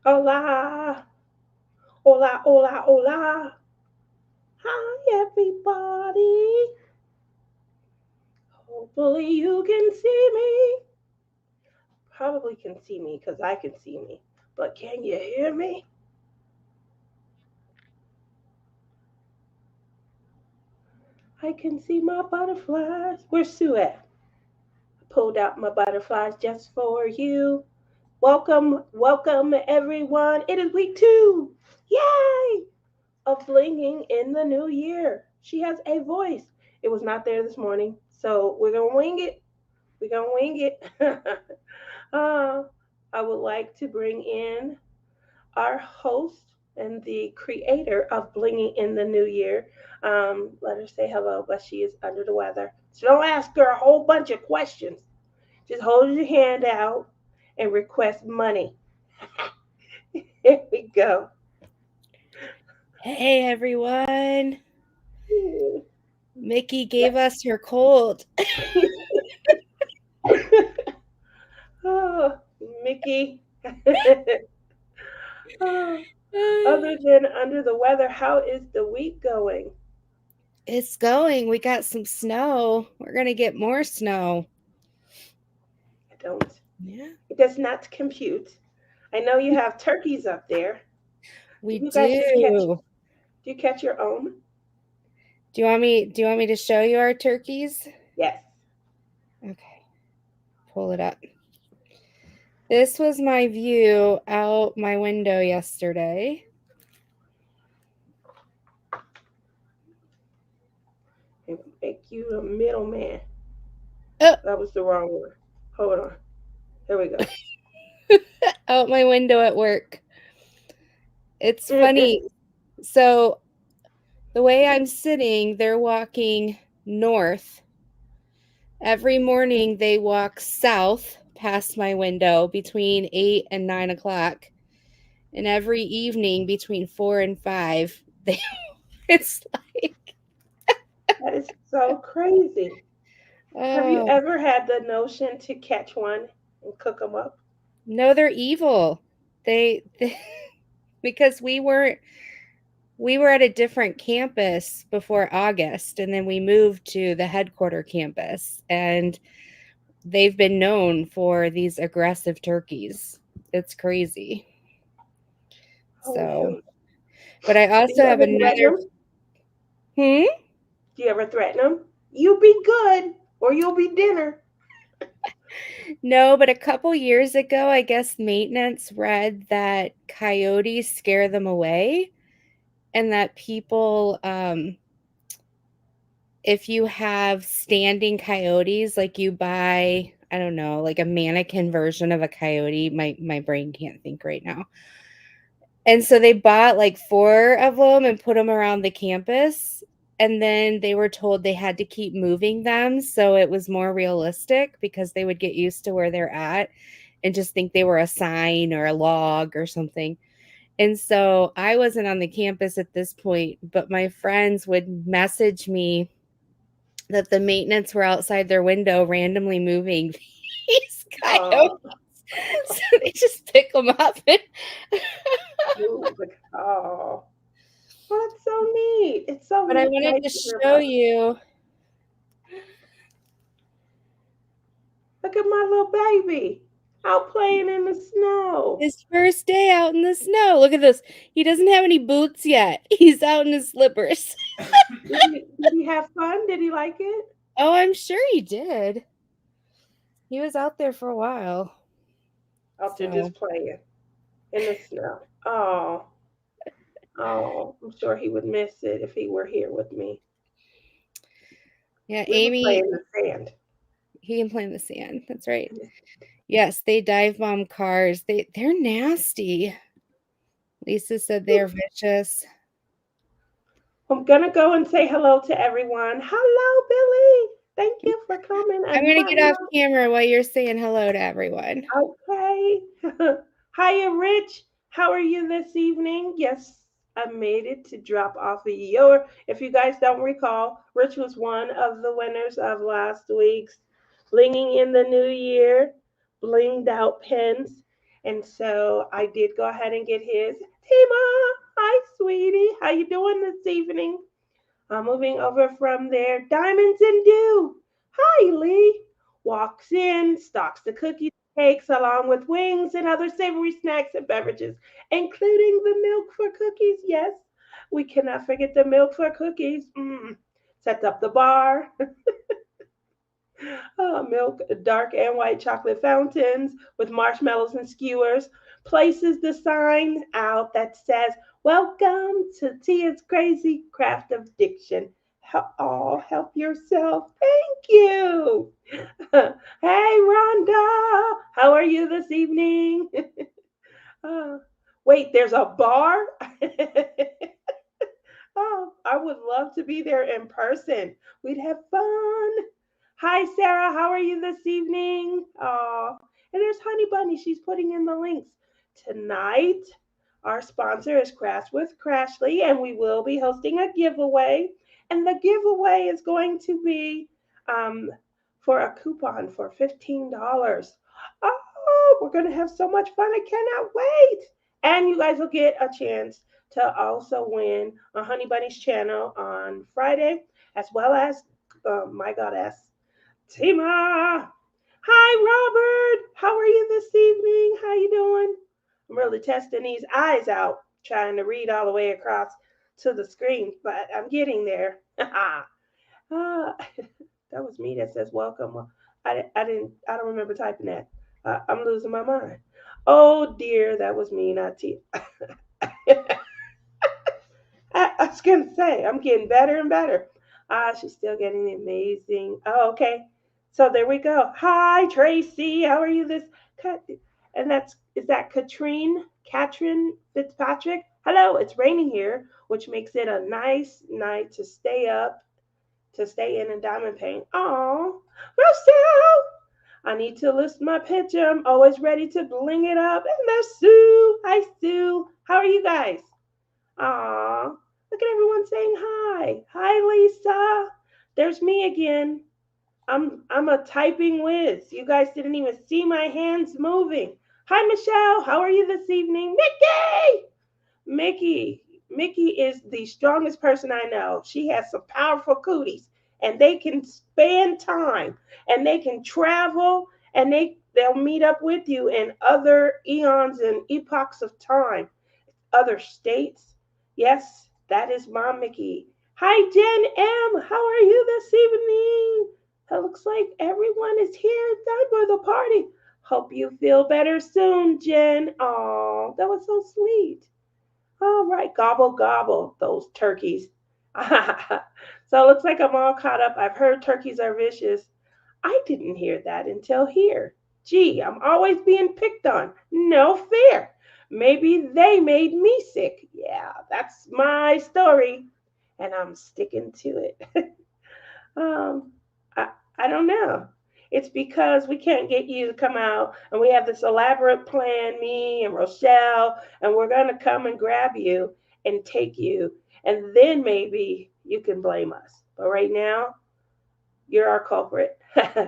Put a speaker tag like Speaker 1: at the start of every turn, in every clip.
Speaker 1: Hola, hola, hola, hola. Hi, everybody. Hopefully, you can see me. Probably can see me because I can see me. But can you hear me? I can see my butterflies. Where's Sue at? I pulled out my butterflies just for you. Welcome, welcome, everyone. It is week 2. Yay! Of blinging in the new year. She has a voice. It was not there this morning, so we're gonna wing it. We're gonna wing it. uh, I would like to bring in our host and the creator of Blinging in the New Year. Let her say hello, but she is under the weather. So don't ask her a whole bunch of questions. Just hold your hand out and request money. Here we go.
Speaker 2: Hey everyone. Mickey gave us her cold.
Speaker 1: Oh, Mickey. Oh, other than under the weather, how is the week going?
Speaker 2: It's going. We got some snow. We're going to get more snow.
Speaker 1: I don't.
Speaker 2: Yeah,
Speaker 1: It does not compute. I know you have turkeys up there. Do
Speaker 2: we
Speaker 1: you guys just catch?
Speaker 2: do.
Speaker 1: Do you catch your own?
Speaker 2: Do you want me to show you our turkeys?
Speaker 1: Yes.
Speaker 2: Okay. Pull it up. This was my view out my window yesterday.
Speaker 1: And make you the middleman.
Speaker 2: Oh,
Speaker 1: That was the wrong one. Hold on. Here we go.
Speaker 2: out my window at work. It's funny. So, the way I'm sitting, they're walking north. Every morning they walk south past my window between 8 and 9 o'clock. And every evening between 4 and 5, they, it's like,
Speaker 1: That is so crazy. Have you
Speaker 2: oh,
Speaker 1: ever had the notion to catch one and cook them up?
Speaker 2: no, they're evil. They because we were at a different campus before August, and then we moved to the headquarter campus, and they've been known for these aggressive turkeys. It's crazy.
Speaker 1: Oh,
Speaker 2: So,
Speaker 1: shoot.
Speaker 2: but I
Speaker 1: Do
Speaker 2: also
Speaker 1: you
Speaker 2: have
Speaker 1: ever threaten
Speaker 2: another.
Speaker 1: them?
Speaker 2: Hmm?
Speaker 1: Do you ever threaten them? You be good or you'll be dinner.
Speaker 2: No, but a couple years ago, I guess maintenance read that coyotes scare them away, and that people, if you have standing coyotes, like you buy, I don't know, like a mannequin version of a coyote. My brain can't think right now. And so they bought like 4 of them and put them around the campus, and then they were told they had to keep moving them so it was more realistic because they would get used to where they're at and just think they were a sign or a log or something. And so I wasn't on the campus at this point, but my friends would message me that the maintenance were outside their window randomly moving these coyotes.
Speaker 1: Oh,
Speaker 2: So they just pick them up and
Speaker 1: oh. Well, that's so neat. It's so
Speaker 2: but I wanted
Speaker 1: nice
Speaker 2: to
Speaker 1: to hear
Speaker 2: show
Speaker 1: about.
Speaker 2: you.
Speaker 1: Look at my little baby out playing in the snow.
Speaker 2: His first day out in the snow. Look at this. He doesn't have any boots yet. He's out in his slippers.
Speaker 1: Did he have fun? Did he like it?
Speaker 2: Oh, I'm sure he did. He was out there for a while.
Speaker 1: Out there
Speaker 2: So,
Speaker 1: just playing in the snow. Oh, oh, I'm sure he would miss it if he were here with me.
Speaker 2: yeah,
Speaker 1: We would play
Speaker 2: Amy,
Speaker 1: in the sand.
Speaker 2: he can play in the sand. That's right. Yes, they dive bomb cars. They're nasty. Lisa said they're vicious.
Speaker 1: I'm gonna go and say hello to everyone. Hello, Billy. Thank you for coming.
Speaker 2: I'm
Speaker 1: And
Speaker 2: going to get off
Speaker 1: Maya.
Speaker 2: camera while you're saying hello to everyone.
Speaker 1: Okay. Hiya, Rich. How are you this evening? Yes, I made it to drop off of your. If you guys don't recall, Rich was one of the winners of last week's Blinging in the New Year, blinged out pens. And so I did go ahead and get his. Tima, hi, sweetie. How you doing this evening? Moving over from there, Diamonds and Dew. Hi, Lee. Walks in, stocks the cookies and cakes along with wings and other savory snacks and beverages, including the milk for cookies. Yes, we cannot forget the milk for cookies. Sets up the bar. Milk, dark and white chocolate fountains with marshmallows and skewers. Places the sign out that says, "Welcome to Tia's Crazy Craft of Diction." Help yourself. Thank you. Hey, Rhonda. How are you this evening? uh, Wait, there's a bar? Oh, I would love to be there in person. We'd have fun. Hi, Sarah. How are you this evening? Oh, and there's Honey Bunny. She's putting in the links. Tonight, our sponsor is Craft with Crashley, and we will be hosting a giveaway. And the giveaway is going to be um, for a coupon for $15. Oh, we're going to have so much fun. I cannot wait. And you guys will get a chance to also win on Honey Bunny's channel on Friday, as well as my goddess, Tima. Hi, Robert. How are you this evening? How you doing? I'm really testing these eyes out, trying to read all the way across to the screen, but I'm getting there. That was me that says welcome. I don't remember typing that. I'm losing my mind. Oh dear, that was me, not T. I was gonna say, I'm getting better and better. She's still getting amazing. Oh, okay. So there we go. Hi, Tracy. How are you this? And is that Katrin Fitzpatrick? Hello. It's raining here, which makes it a nice night to stay in diamond paint. Oh, Rochelle. I need to list my picture. I'm always ready to bling it up. And there's Sue. Hi, Sue. How are you guys? Aw, look at everyone saying hi. Hi, Lisa. There's me again. I'm a typing whiz. You guys didn't even see my hands moving. Hi, Michelle. How are you this evening? Mickey is the strongest person I know. She has some powerful cooties, and they can span time, and they can travel, and they'll meet up with you in other eons and epochs of time, other states. Yes, that is Mom Mickey. Hi, Jenn M. How are you this evening? It looks like everyone is here. Time for the party. Hope you feel better soon, Jen. Oh, that was so sweet. All right, gobble gobble, those turkeys. So it looks like I'm all caught up. I've heard turkeys are vicious. I didn't hear that until here. Gee, I'm always being picked on. No fair. Maybe they made me sick. Yeah, that's my story, and I'm sticking to it. um, I, I don't know. It's because we can't get you to come out, and we have this elaborate plan, me and Rochelle, and we're going to come and grab you and take you, and then maybe you can blame us. But right now, you're our culprit.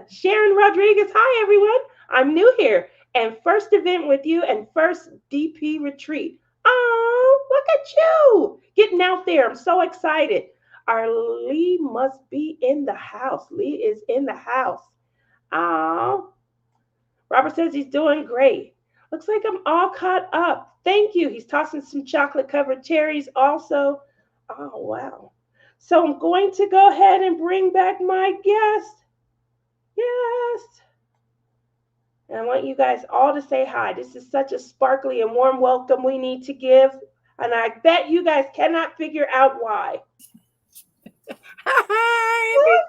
Speaker 1: Sharon Rodriguez, hi everyone. I'm new here and first event with you and first DP retreat. Oh, look at you getting out there. I'm so excited. Our Lee must be in the house. Lee is in the house. Oh, Robert says he's doing great. Looks like I'm all caught up. Thank you. He's tossing some chocolate covered cherries also. Oh, wow. So I'm going to go ahead and bring back my guest. Yes. And I want you guys all to say hi. This is such a sparkly and warm welcome we need to give. And I bet you guys cannot figure out why.
Speaker 3: Hi,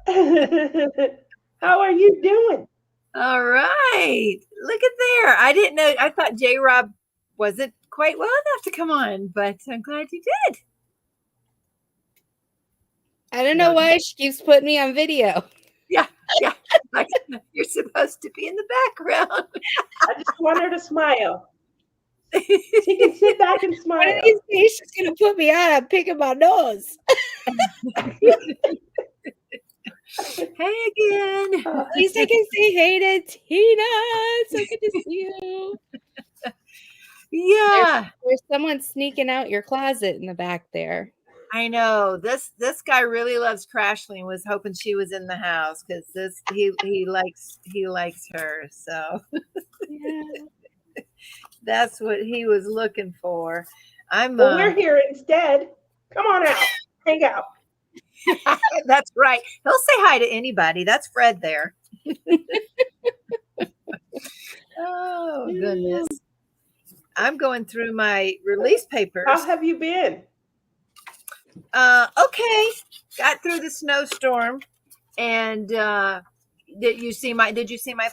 Speaker 1: everybody. How are you doing?
Speaker 3: All right. Look at there. I didn't know. I thought J Rob wasn't quite well enough to come on, but I'm glad you did.
Speaker 2: I don't know why she keeps putting me on video.
Speaker 3: Yeah. Like, you're supposed to be in the background.
Speaker 1: I just want her to smile. She can sit back and smile.
Speaker 2: One of these days she's gonna put me on. I'm picking my nose.
Speaker 3: Hey again.
Speaker 1: Oh,
Speaker 2: At least I can say hey to Tina. It's so good to see you.
Speaker 3: Yeah,
Speaker 2: There's someone sneaking out your closet in the back there.
Speaker 3: I know. This guy really loves Crashley and was hoping she was in the house because he likes her. So
Speaker 2: Yeah.
Speaker 3: that's what he was looking for. I'm
Speaker 1: well, we're here instead. Come on out. Hang out.
Speaker 3: that's right. He'll say hi to anybody. That's Fred there. Oh goodness. I'm going through my release papers.
Speaker 1: How have you been?
Speaker 3: Okay. Got through the snowstorm, and did you see my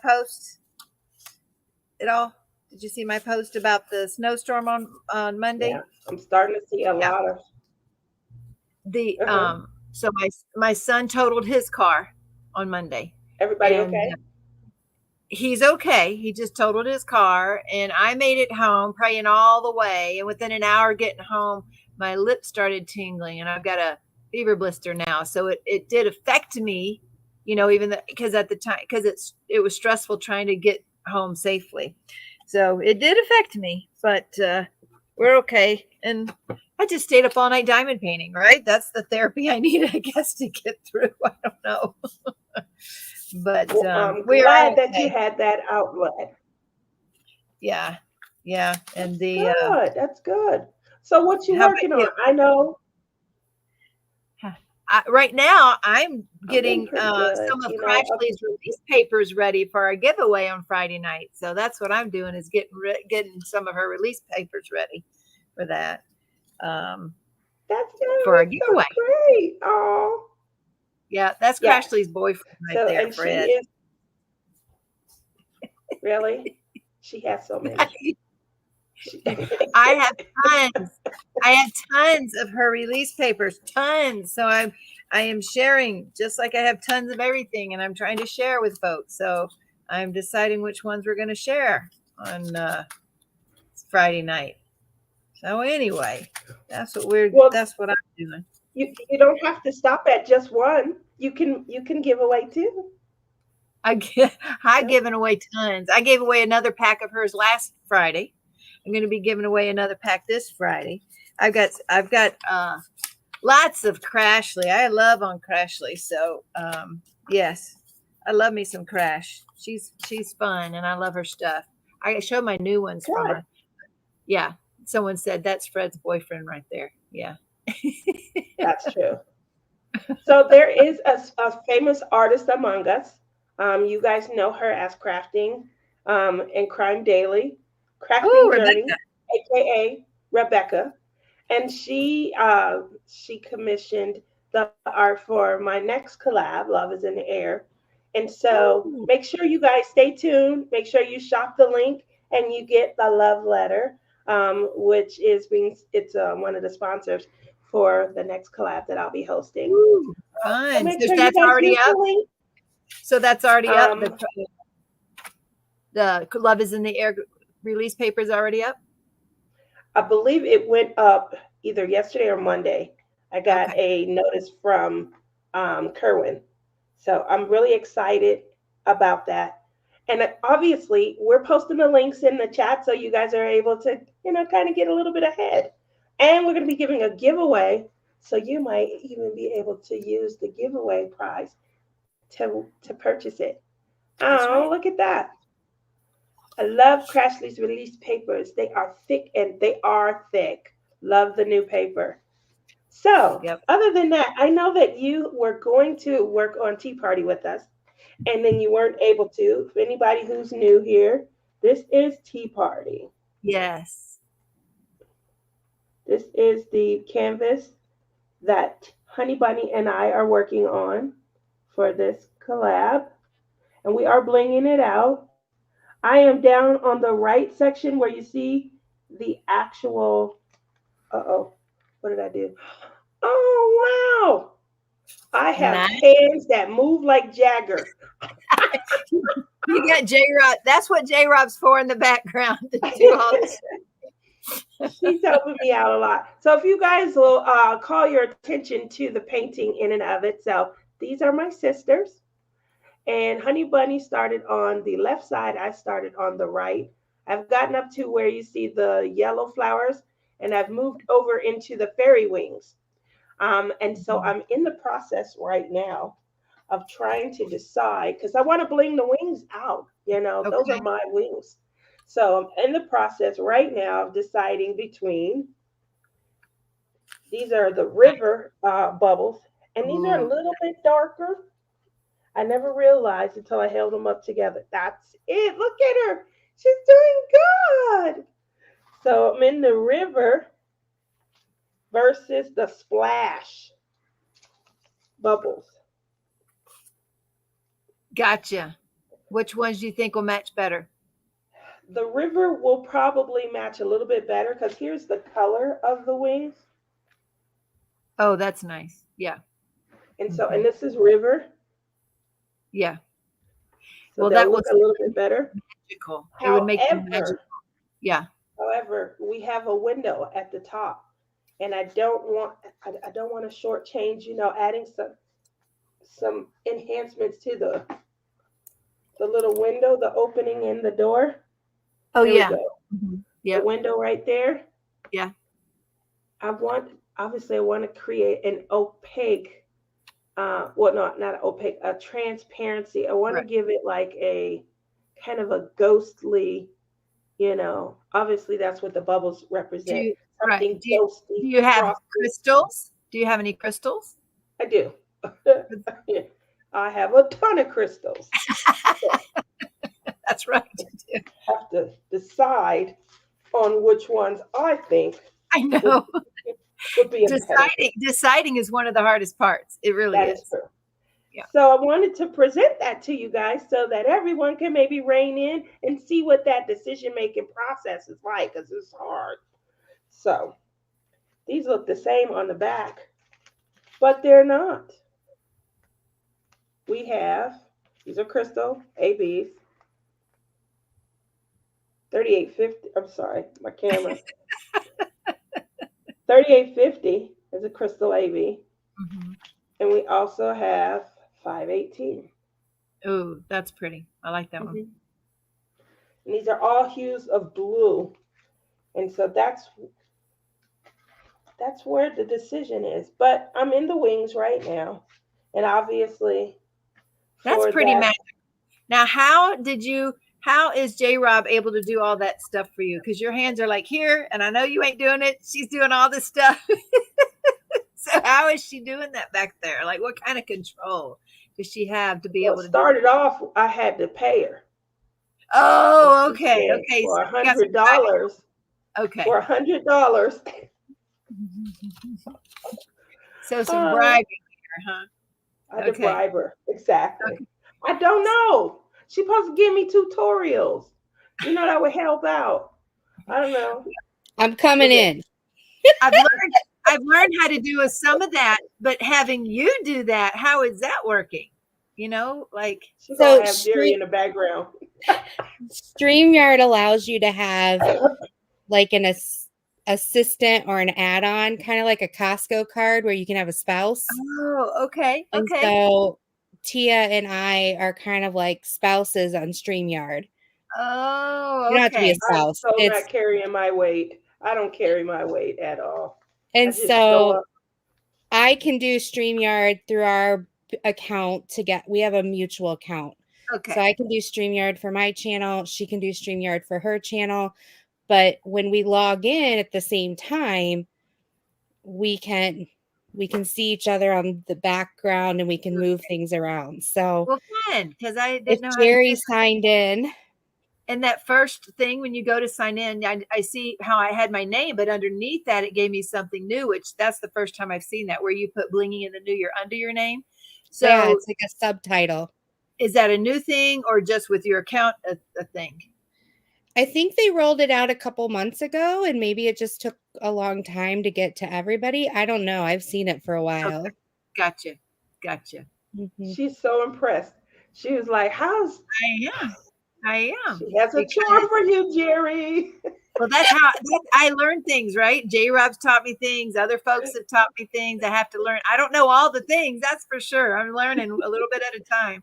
Speaker 3: post at all? Did you see my post about the snowstorm on Monday?
Speaker 1: Yeah, I'm starting to see a lot of
Speaker 3: the So my son totaled his car on Monday.
Speaker 1: everybody
Speaker 3: And
Speaker 1: okay?
Speaker 3: he's okay. He just totaled his car, and I made it home praying all the way. And within an hour getting home, my lips started tingling, and I've got a fever blister now. So it did affect me, even because at the time, because it was stressful trying to get home safely. So it did affect me, but we're okay. And I just stayed up all night diamond painting, right? That's the therapy I need, I guess, to get through. I don't know. But
Speaker 1: Well, I'm
Speaker 3: we're
Speaker 1: glad
Speaker 3: okay.
Speaker 1: that you had that outlet.
Speaker 3: Yeah. And
Speaker 1: That's good. So what you
Speaker 3: How about
Speaker 1: working
Speaker 3: you?
Speaker 1: on? I know.
Speaker 3: Right now, I'm getting
Speaker 1: pretty good.
Speaker 3: some of
Speaker 1: You know,
Speaker 3: Crashley's release papers ready for our giveaway on Friday night. So that's what I'm doing, is getting some of her release papers ready for that.
Speaker 1: That's
Speaker 3: For our
Speaker 1: so
Speaker 3: giveaway.
Speaker 1: great. Oh,
Speaker 3: Yeah, that's
Speaker 1: Yes.
Speaker 3: Crashley's boyfriend right
Speaker 1: so
Speaker 3: there,
Speaker 1: and
Speaker 3: Fred.
Speaker 1: she is really. She has so many.
Speaker 3: I have tons of her release papers, tons. So I am sharing, just like I have tons of everything, and I'm trying to share with folks. So I'm deciding which ones we're going to share on Friday night. So anyway, that's what I'm doing.
Speaker 1: You don't have to stop at just one. You can give away two.
Speaker 3: I've given away tons. I gave away another pack of hers last Friday. I'm going to be giving away another pack this Friday. I've got lots of Crashley. I love on Crashley. So yes, I love me some Crash. She's fun, and I love her stuff. I show my new ones from her. Yeah, someone said that's Fred's boyfriend right there. Yeah,
Speaker 1: That's true. So there is a famous artist among us. You guys know her as Crafting and Crime Daily, Crafting Journey, aka Rebecca, and she commissioned the art for my next collab, Love Is in the Air. And so make sure you guys stay tuned. Make sure you shop the link and you get the love letter, which is it's one of the sponsors for the next collab that I'll be hosting.
Speaker 3: Ooh, fun.
Speaker 1: Make
Speaker 3: So
Speaker 1: sure
Speaker 3: that's
Speaker 1: you guys
Speaker 3: already
Speaker 1: use
Speaker 3: up.
Speaker 1: the link.
Speaker 3: So that's already up. The Love Is in the Air release paper is already up.
Speaker 1: I believe it went up either yesterday or Monday. I got a notice from Kerwin. So I'm really excited about that. And obviously, we're posting the links in the chat so you guys are able to, kind of get a little bit ahead. And we're going to be giving a giveaway. So you might even be able to use the giveaway prize to purchase it. Look at that. I love Crashley's release papers. They are thick Love the new paper. So, Other than that, I know that you were going to work on Tea Party with us, and then you weren't able to. For anybody who's new here, this is Tea Party.
Speaker 3: Yes.
Speaker 1: This is the canvas that Honey Bunny and I are working on for this collab, and we are blinging it out. I am down on the right section where you see the actual, what did I do? Oh, wow. I have hands that move like Jagger.
Speaker 3: You got J-Rob. That's what J-Rob's for in the background to do all this.
Speaker 1: She's helping me out a lot. So if you guys will call your attention to the painting in and of itself, these are my sisters. And Honey Bunny started on the left side. I started on the right. I've gotten up to where you see the yellow flowers, and I've moved over into the fairy wings. And so I'm in the process right now of trying to decide because I want to bling the wings out. Those are
Speaker 3: Okay.
Speaker 1: my wings. So I'm in the process right now of deciding between these are the river bubbles, and these are a
Speaker 3: Ooh,
Speaker 1: little bit darker. I never realized until I held them up together. That's it. Look at her. She's doing good. So I'm in the river versus the splash bubbles.
Speaker 3: gotcha. Which ones do you think will match better?
Speaker 1: The river will probably match a little bit better because here's the color of the wings.
Speaker 3: Oh, that's nice. Yeah.
Speaker 1: And so, and this is river.
Speaker 3: Yeah.
Speaker 1: So
Speaker 3: Well,
Speaker 1: they'll
Speaker 3: that
Speaker 1: look
Speaker 3: was
Speaker 1: a little bit better.
Speaker 3: magical. It would make them magical.
Speaker 1: However,
Speaker 3: Yeah.
Speaker 1: however, we have a window at the top. And I don't want to shortchange, adding some enhancements to the little window, the opening in the door.
Speaker 3: Oh,
Speaker 1: There we
Speaker 3: yeah.
Speaker 1: go.
Speaker 3: Yeah.
Speaker 1: The window right there.
Speaker 3: Yeah.
Speaker 1: I want to create an opaque, well, not an opaque, a transparency. I want to
Speaker 3: Right.
Speaker 1: give it like a kind of a ghostly, obviously that's what the bubbles
Speaker 3: Do
Speaker 1: represent.
Speaker 3: you, right.
Speaker 1: Something
Speaker 3: Do
Speaker 1: ghostly,
Speaker 3: you have
Speaker 1: frosty.
Speaker 3: crystals? Do you have any crystals?
Speaker 1: I do. I have a ton of crystals.
Speaker 3: That's right.
Speaker 1: Have to decide on which ones I think
Speaker 3: I know.
Speaker 1: would be a better.
Speaker 3: Deciding is one of the hardest parts. It really
Speaker 1: That
Speaker 3: is.
Speaker 1: is true.
Speaker 3: Yeah.
Speaker 1: So I wanted to present that to you guys so that everyone can maybe rein in and see what that decision making process is like because it's hard. So these look the same on the back, but they're not. We have, these are crystal ABs, 3850. I'm sorry, my camera. 3850 is a crystal AB.
Speaker 3: Mm-hmm.
Speaker 1: And we also have 518.
Speaker 3: Oh, that's pretty. I like that one.
Speaker 1: And these are all hues of blue. And so that's where the decision is. But I'm in the wings right now. And obviously
Speaker 3: That's
Speaker 1: for
Speaker 3: pretty
Speaker 1: that,
Speaker 3: magic. Now, how is J Rob able to do all that stuff for you? Because your hands are like here, and I know you ain't doing it. She's doing all this stuff. So how is she doing that back there? Like, what kind of control does she have to be able to
Speaker 1: started off, I had to pay her.
Speaker 3: Oh, okay. Okay.
Speaker 1: For
Speaker 3: So you got some
Speaker 1: $100.
Speaker 3: Okay.
Speaker 1: For $100.
Speaker 3: So some bribing here, huh?
Speaker 1: I had to bribe her. Exactly. Okay. I don't know. She's supposed to give me tutorials. That would help out. I don't know.
Speaker 2: I'm coming in.
Speaker 3: I've learned how to do some of that, but having you do that, how is that working? Like
Speaker 1: she's gonna have Jerry in the background.
Speaker 2: StreamYard allows you to have like an assistant or an add-on, kind of like a Costco card where you can have a spouse.
Speaker 3: Oh, okay.
Speaker 2: And so Tia and I are kind of like spouses on StreamYard.
Speaker 3: Oh, okay.
Speaker 2: You don't have to be a spouse.
Speaker 1: I'm so not carrying my weight. I don't carry my weight at all.
Speaker 2: And so I can do StreamYard through our account we have a mutual account.
Speaker 3: Okay.
Speaker 2: So I can do StreamYard for my channel. She can do StreamYard for her channel. But when we log in at the same time, we can see each other on the background and we can move things around. So
Speaker 3: well, fun, because I didn't know
Speaker 2: Jerry signed in.
Speaker 3: And that first thing when you go to sign in, I see how I had my name, but underneath that it gave me something new, which that's the first time I've seen that, where you put blinging in the new year under your name. So
Speaker 2: yeah, it's like a subtitle.
Speaker 3: Is that a new thing or just with your account a thing?
Speaker 2: I think they rolled it out a couple months ago, and maybe it just took a long time to get to everybody. I don't know. I've seen it for a while.
Speaker 3: Okay. Gotcha.
Speaker 2: Mm-hmm.
Speaker 1: She's so impressed. She was like, I am.
Speaker 3: I am.
Speaker 1: She has a charm for you, Jerry.
Speaker 3: Well, that's how I learn things, right? J-Rob's taught me things. Other folks have taught me things. I have to learn. I don't know all the things, that's for sure. I'm learning a little bit at a time.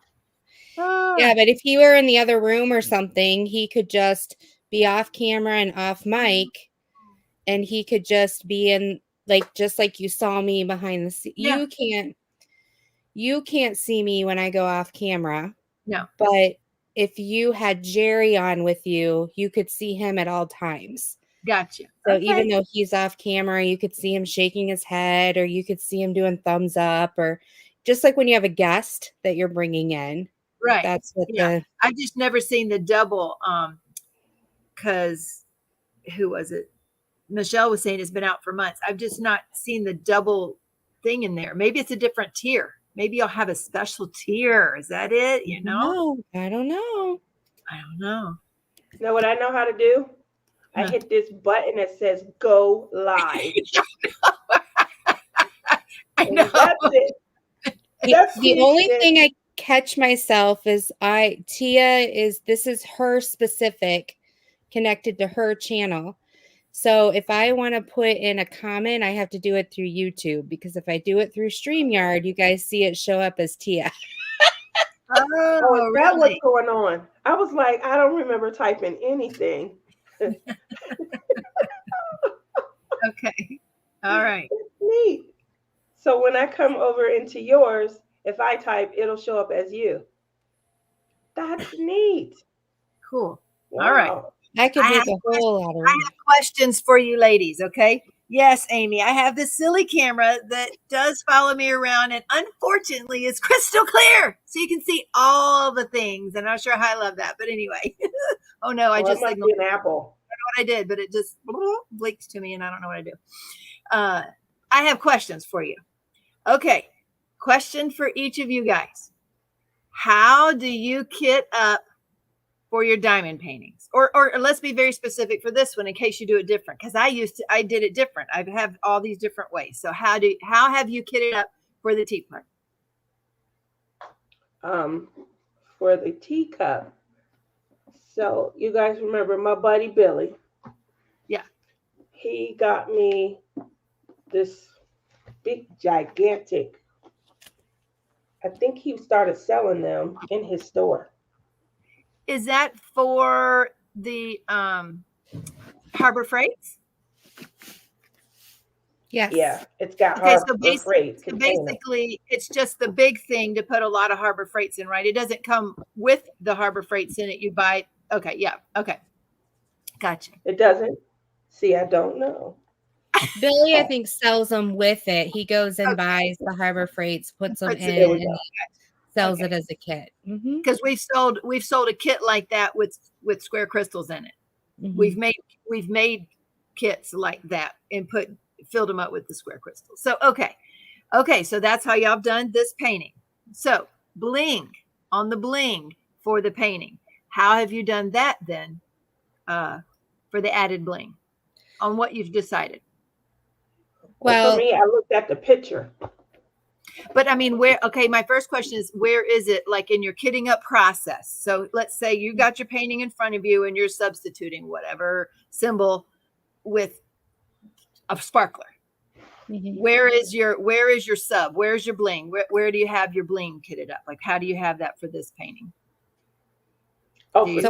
Speaker 2: Yeah, but if he were in the other room or something, he could just be off camera and off mic, and he could just be in, like, just like you saw me behind the scene.
Speaker 3: Yeah.
Speaker 2: You can't see me when I go off camera.
Speaker 3: No.
Speaker 2: But if you had Jerry on with you, you could see him at all times.
Speaker 3: Gotcha.
Speaker 2: So even though he's off camera, you could see him shaking his head, or you could see him doing thumbs up, or just like when you have a guest that you're bringing in.
Speaker 3: Right.
Speaker 2: That's what
Speaker 3: I've just never seen the double. Because who was it? Michelle was saying it's been out for months. I've just not seen the double thing in there. Maybe it's a different tier. Maybe you'll have a special tier. Is that it? You know?
Speaker 2: No, I don't know.
Speaker 3: I don't know.
Speaker 1: You know what I know how to do? I hit this button that says go live.
Speaker 3: I know.
Speaker 1: That's it.
Speaker 2: The only thing I catch myself is this is her specific, connected to her channel. So if I want to put in a comment, I have to do it through YouTube, because if I do it through StreamYard, you guys see it show up as Tia.
Speaker 1: Oh, that's what's going on. I was like, I don't remember typing anything.
Speaker 3: Okay. All right.
Speaker 1: Neat. So when I come over into yours, if I type, it'll show up as you. That's neat.
Speaker 3: Cool.
Speaker 1: Wow.
Speaker 3: All right.
Speaker 2: I could make a whole lot of
Speaker 3: I have questions for you ladies, okay? Yes, Amy, I have this silly camera that does follow me around, and unfortunately it's crystal clear, so you can see all the things. And I'm not sure how I love that, but anyway. Oh no, I just
Speaker 1: signaled an apple.
Speaker 3: I don't know what I did, but it just blinked to me, and I don't know what I do. I have questions for you. Okay, question for each of you guys. How do you kit up for your diamond paintings? Or let's be very specific for this one in case you do it different, because I did it different. I have all these different ways. So how have you kitted up for the teapot?
Speaker 1: For the teacup. So you guys remember my buddy Billy?
Speaker 3: Yeah. He
Speaker 1: got me this big gigantic, I think he started selling them in his store.
Speaker 3: Is that for the Harbor Freights?
Speaker 2: Yes.
Speaker 1: Yeah, it's got Harbor Freights.
Speaker 3: So basically, it's just the big thing to put a lot of Harbor Freights in, right? It doesn't come with the Harbor Freights in it. You buy. Okay, yeah, okay, gotcha.
Speaker 1: It doesn't. See, I don't know.
Speaker 2: Billy, I think, sells them with it. He goes and buys the Harbor Freights, puts them in, and sells it as a kit.
Speaker 3: Because we've sold a kit like that with square crystals in it. We've made kits like that and filled them up with the square crystals. So okay, so that's how y'all have done this painting. So bling, on the bling for the painting. How have you done that then for the added bling on what you've decided?
Speaker 1: Well, for me, I looked at the picture.
Speaker 3: But I mean, my first question is, where is it, like, in your kitting up process? So let's say you got your painting in front of you and you're substituting whatever symbol with a sparkler. Where is your sub? Where's your bling? Where do you have your bling kitted up? Like, how do you have that for this painting?
Speaker 1: Oh,
Speaker 2: so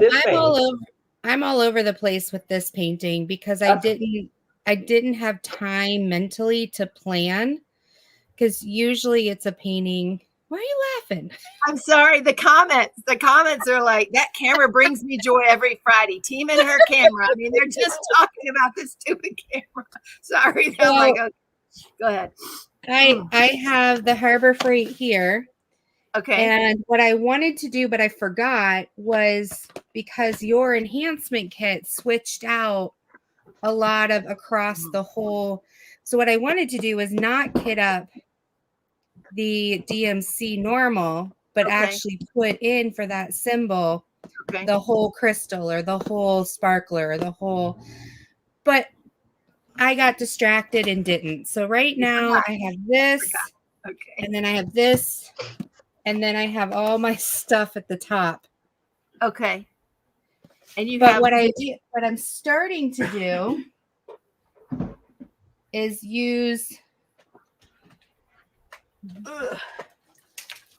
Speaker 2: I'm all over the place with this painting, because I didn't have time mentally to plan. Because usually it's a painting. Why are you laughing?
Speaker 3: I'm sorry. The comments are like, that camera brings me joy every Friday. Team and her camera. I mean, they're just talking about this stupid camera. Sorry. So, like, okay. Go ahead.
Speaker 2: I have the Harbor Freight here.
Speaker 3: Okay.
Speaker 2: And what I wanted to do, but I forgot, was because your enhancement kit switched out a lot of across the whole. So what I wanted to do was not kit up the DMC normal, but actually put in for that symbol the whole crystal or the whole sparkler or the whole. But I got distracted and didn't. So right now I have this, and then I have this, and then I have all my stuff at the top.
Speaker 3: Okay. And you
Speaker 2: But
Speaker 3: have
Speaker 2: what I'm starting to do is use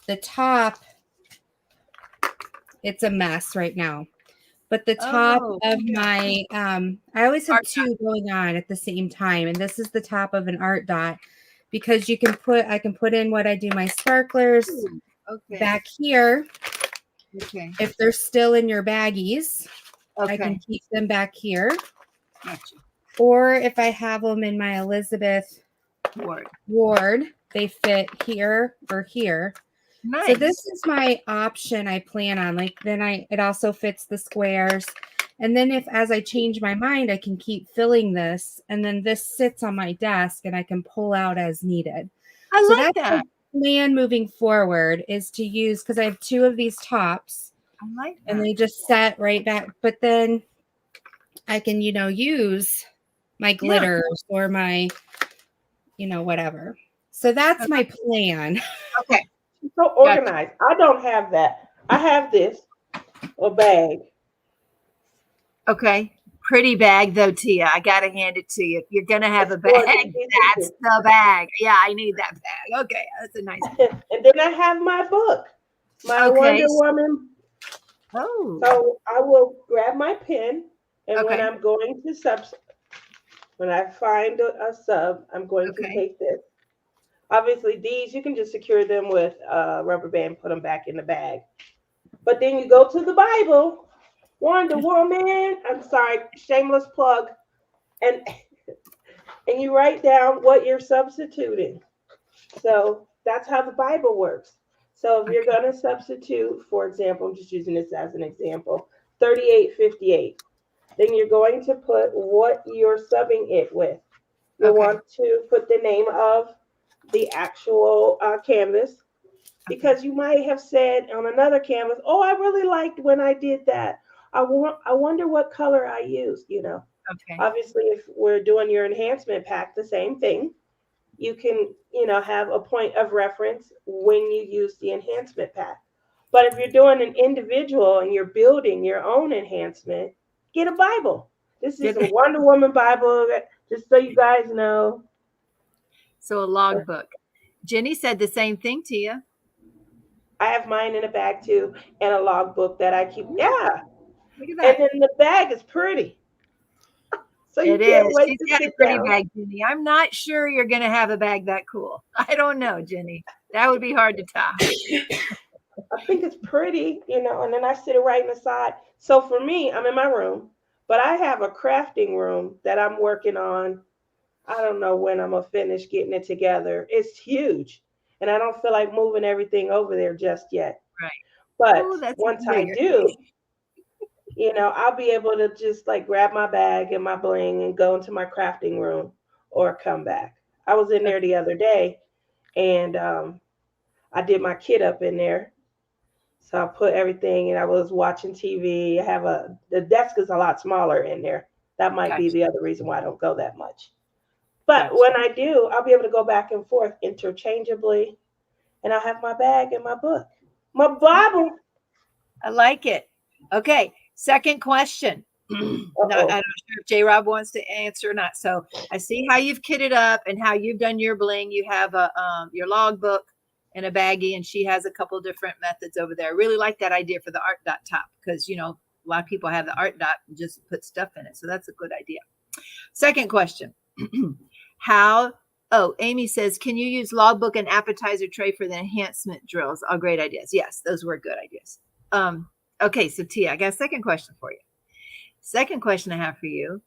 Speaker 2: the top. It's a mess right now. But the top of my, I always have two going on at the same time. And this is the top of an art dot because I can put in what I do my sparklers back here.
Speaker 3: Okay.
Speaker 2: If they're still in your baggies, I can keep them back here.
Speaker 3: Gotcha.
Speaker 2: Or if I have them in my Elizabeth Ward, they fit here or here.
Speaker 3: Nice.
Speaker 2: So this is my option I plan on. Like then it also fits the squares. And then as I change my mind, I can keep filling this. And then this sits on my desk and I can pull out as needed.
Speaker 3: I like that.
Speaker 2: The plan moving forward is to use, because I have two of these tops.
Speaker 3: I like that.
Speaker 2: And they just set right back. But then I can, use my glitters or my, whatever. So that's my plan.
Speaker 3: Okay.
Speaker 1: So organized. I don't have that. I have this, a bag.
Speaker 3: Okay. Pretty bag though, Tia. I gotta hand it to you. If you're gonna have a bag, that's the bag. Yeah, I need that bag. Okay, that's a nice bag.
Speaker 1: And then I have my book, my Wonder Woman.
Speaker 3: Oh.
Speaker 1: So I will grab my pen, and when I'm going to when I find a sub, I'm going to take this. Obviously, these you can just secure them with a rubber band, put them back in the bag. But then you go to the Bible, Wonder Woman. I'm sorry, shameless plug, and you write down what you're substituting. So that's how the Bible works. So if you're going to substitute, for example, I'm just using this as an example, 3858. Then you're going to put what you're subbing it with. You'll want to put the name of the actual canvas, because you might have said on another canvas, oh, I really liked when I did that. I wonder what color I used, Obviously, if we're doing your enhancement pack, the same thing. You can, have a point of reference when you use the enhancement pack. But if you're doing an individual and you're building your own enhancement, get a Bible. This is a Wonder Woman Bible, just so you guys know.
Speaker 3: So a logbook. Jenny said the same thing, Tia.
Speaker 1: I have mine in a bag too, and a logbook that I keep. Yeah.
Speaker 3: Look at that.
Speaker 1: And then the bag is pretty. So
Speaker 3: it is. She's got a pretty bag, Jenny. I'm not sure you're going to have a bag that cool. I don't know, Jenny. That would be hard to top.
Speaker 1: I think it's pretty, and then I sit it right in the side. So for me, I'm in my room, but I have a crafting room that I'm working on. I don't know when I'm going to finish getting it together. It's huge, and I don't feel like moving everything over there just yet.
Speaker 3: Right.
Speaker 1: But once I do, I'll be able to just like grab my bag and my bling and go into my crafting room or come back. I was in there the other day, and I did my kit up in there. So I put everything, and I was watching TV. The desk is a lot smaller in there. That might be the other reason why I don't go that much. But when I do, I'll be able to go back and forth interchangeably, and I'll have my bag and my book, my Bible.
Speaker 3: I like it. Okay, second question. I'm not sure if J. Rob wants to answer or not. So I see how you've kitted up and how you've done your bling. You have your logbook and a baggie, and she has a couple different methods over there. I really like that idea for the art dot top, because a lot of people have the art dot and just put stuff in it. So that's a good idea. Second question. Amy says, can you use logbook and appetizer tray for the enhancement drills? All great ideas. Yes, those were good ideas. Okay, so Tia, I got a second question for you. Second question I have for you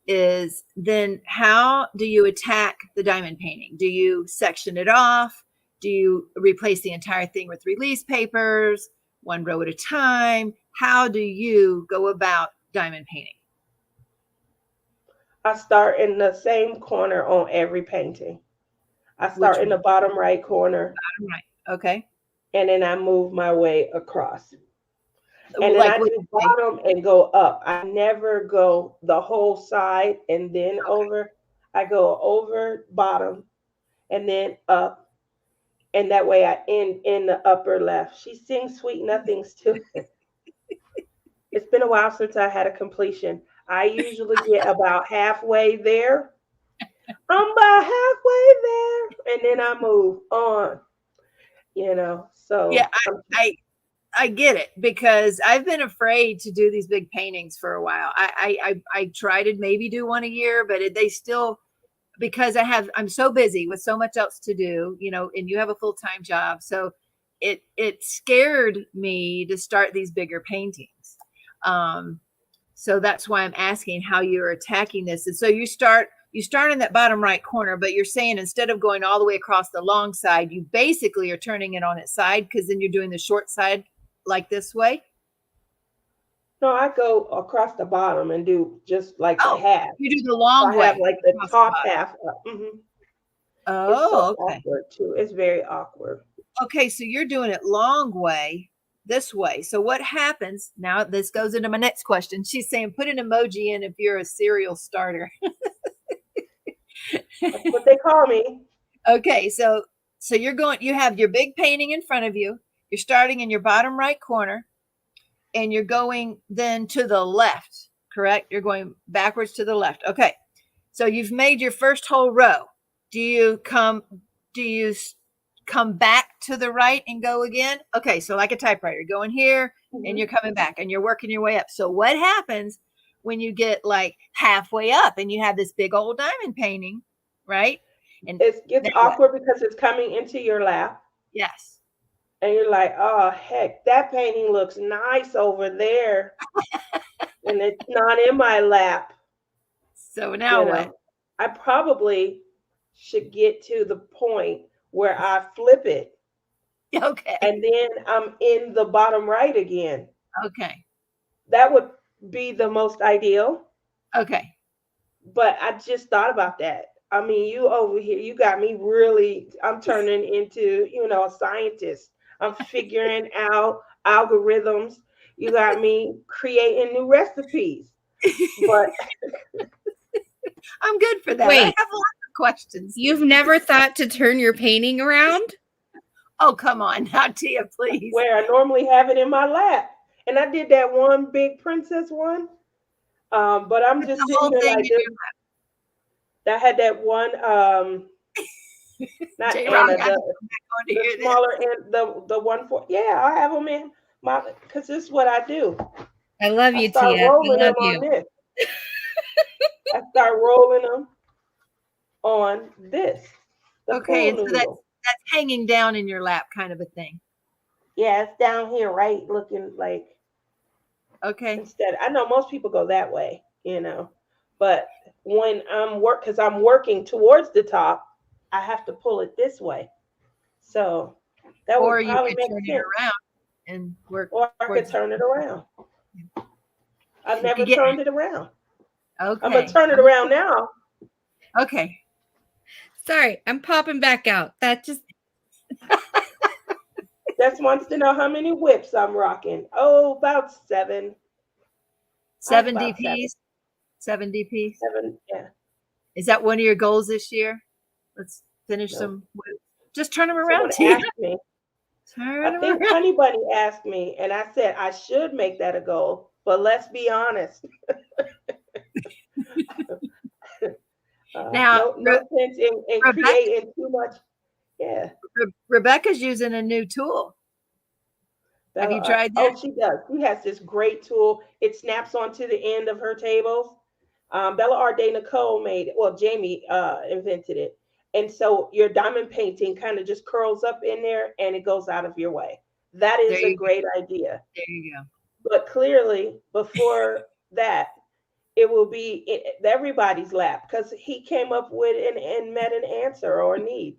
Speaker 3: is, then how do you attack the diamond painting? Do you section it off? Do you replace the entire thing with release papers, one row at a time? How do you go about diamond painting?
Speaker 1: I start in the same corner on every painting. I start in the bottom right corner.
Speaker 3: Bottom right. Okay.
Speaker 1: And then I move my way across. And then I do bottom and go up. I never go the whole side and then over. I go over bottom and then up. And that way I end in the upper left. She sings sweet nothings too. It's been a while since I had a completion. I usually get about halfway there. I'm about halfway there, and then I move on.
Speaker 3: Yeah,
Speaker 1: So
Speaker 3: I get it, because I've been afraid to do these big paintings for a while. I try to maybe do one a year, but they still, because I'm so busy with so much else to do, and you have a full-time job. So it scared me to start these bigger paintings. So that's why I'm asking how you're attacking this. And so you start in that bottom right corner, but you're saying instead of going all the way across the long side, you basically are turning it on its side, because then you're doing the short side like this way.
Speaker 1: no, I go across the bottom and do just like the half.
Speaker 3: You do the long
Speaker 1: So
Speaker 3: way.
Speaker 1: I have like the top half up. It's so
Speaker 3: Okay.
Speaker 1: awkward too. It's very awkward.
Speaker 3: Okay, so you're doing it long way, this way. So what happens now? This goes into my next question. She's saying put an emoji in if you're a cereal starter.
Speaker 1: That's what they call me.
Speaker 3: Okay, so you have your big painting in front of you. You're starting in your bottom right corner, and you're going then to the left, correct? You're going backwards to the left. Okay, so you've made your first whole row. Do you come back to the right and go again? Okay, so like a typewriter, going here and you're coming back and you're working your way up. So what happens when you get like halfway up and you have this big old diamond painting, right? And
Speaker 1: It gets awkward because it's coming into your lap.
Speaker 3: Yes.
Speaker 1: And you're like, oh, heck, that painting looks nice over there. And it's not in my lap.
Speaker 3: So now what?
Speaker 1: I probably should get to the point where I flip it.
Speaker 3: Okay.
Speaker 1: And then I'm in the bottom right again.
Speaker 3: Okay.
Speaker 1: That would be the most ideal.
Speaker 3: Okay.
Speaker 1: But I just thought about that. I mean, you over here, you got me really, I'm turning into, a scientist. I'm figuring out algorithms. You got me creating new recipes. But
Speaker 3: I'm good for that.
Speaker 2: Wait.
Speaker 3: I have lots of questions.
Speaker 2: You've never thought to turn your painting around?
Speaker 3: Oh, come on now, Tia, please.
Speaker 1: Where I normally have it in my lap. And I did that one big princess one. But I'm just sitting there like this. I had that one, not Anna, the smaller end, the one for, yeah, I have them in my, because this is what I do.
Speaker 2: I love you, Tia.
Speaker 1: I rolling them on this. I start rolling them on this.
Speaker 3: Okay, and so that's hanging down in your lap kind of a thing.
Speaker 1: Yeah, it's down here, right? Looking like.
Speaker 3: Okay.
Speaker 1: Instead, I know most people go that way, but when because I'm working towards the top, I have to pull it this way. So that would probably make sense.
Speaker 3: It around and work.
Speaker 1: Or I could turn it around. I've never turned it around.
Speaker 3: Okay.
Speaker 1: I'm gonna turn it around now.
Speaker 3: Okay.
Speaker 2: Sorry, I'm popping back out. That just
Speaker 1: Just wants to know how many whips I'm rocking. Oh, about 7.
Speaker 3: 7 DPs. 7 DPs.
Speaker 1: 7, yeah.
Speaker 3: Is that one of your goals this year? Let's finish some whips. Just turn them around.
Speaker 1: Someone asked me. I think Honey Bunny asked me, and I said I should make that a goal. But let's be honest.
Speaker 3: Now,
Speaker 1: no sense in creating too much. Yeah.
Speaker 3: Rebecca's using a new tool. Have you tried that?
Speaker 1: Oh, she does. She has this great tool. It snaps onto the end of her tables. Bella Arde Nicole Jamie invented it. And so your diamond painting kind of just curls up in there and it goes out of your way. That is a great idea.
Speaker 3: There you go.
Speaker 1: But clearly, before that, it will be everybody's lap because he came up with and met an answer or a need,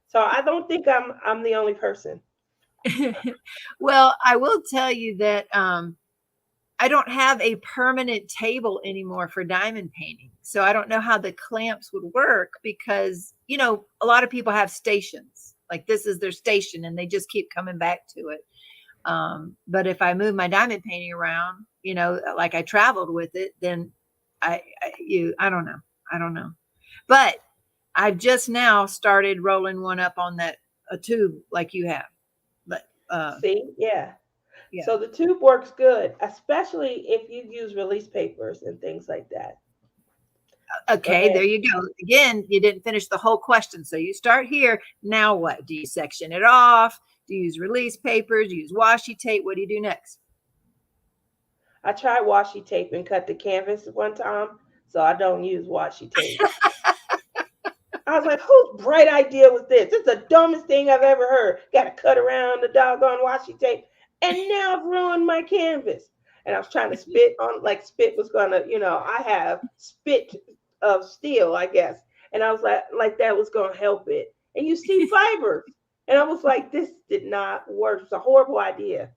Speaker 1: So I don't think I'm the only person.
Speaker 3: Well, I will tell you that I don't have a permanent table anymore for diamond painting. So I don't know how the clamps would work because, a lot of people have stations. Like this is their station and they just keep coming back to it. But if I move my diamond painting around, like I traveled with it, then I don't know. But I've just now started rolling one up on a tube like you have. But
Speaker 1: see, yeah.
Speaker 3: Yeah.
Speaker 1: So the tube works good, especially if you use release papers and things like that. Go
Speaker 3: Okay, there
Speaker 1: ahead.
Speaker 3: you go. Again, you didn't finish the whole question. So you start here. Now what? Do you section it off? Do you use release papers? Do you use washi tape? What do you do next?
Speaker 1: I tried washi tape and cut the canvas one time, so I don't use washi tape. I was like, whose bright idea was this? This is the dumbest thing I've ever heard. Got to cut around the doggone washi tape. And now I've ruined my canvas. And I was trying to spit on, like spit was going to, I have spit of steel, I guess. And I was like that was going to help it. And you see fibers. And I was like, this did not work. It's a horrible idea.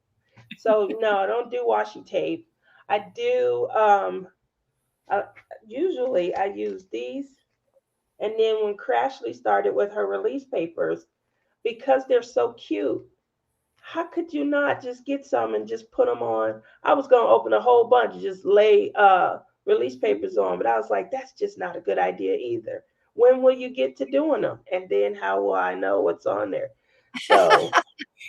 Speaker 1: So no, I don't do washi tape. I do, uh, usually I use these. And then when Crashley started with her release papers, because they're so cute, how could you not just get some and just put them on? I was going to open a whole bunch and just lay release papers on, but I was like, that's just not a good idea either. When will you get to doing them? And then how will I know what's on there? So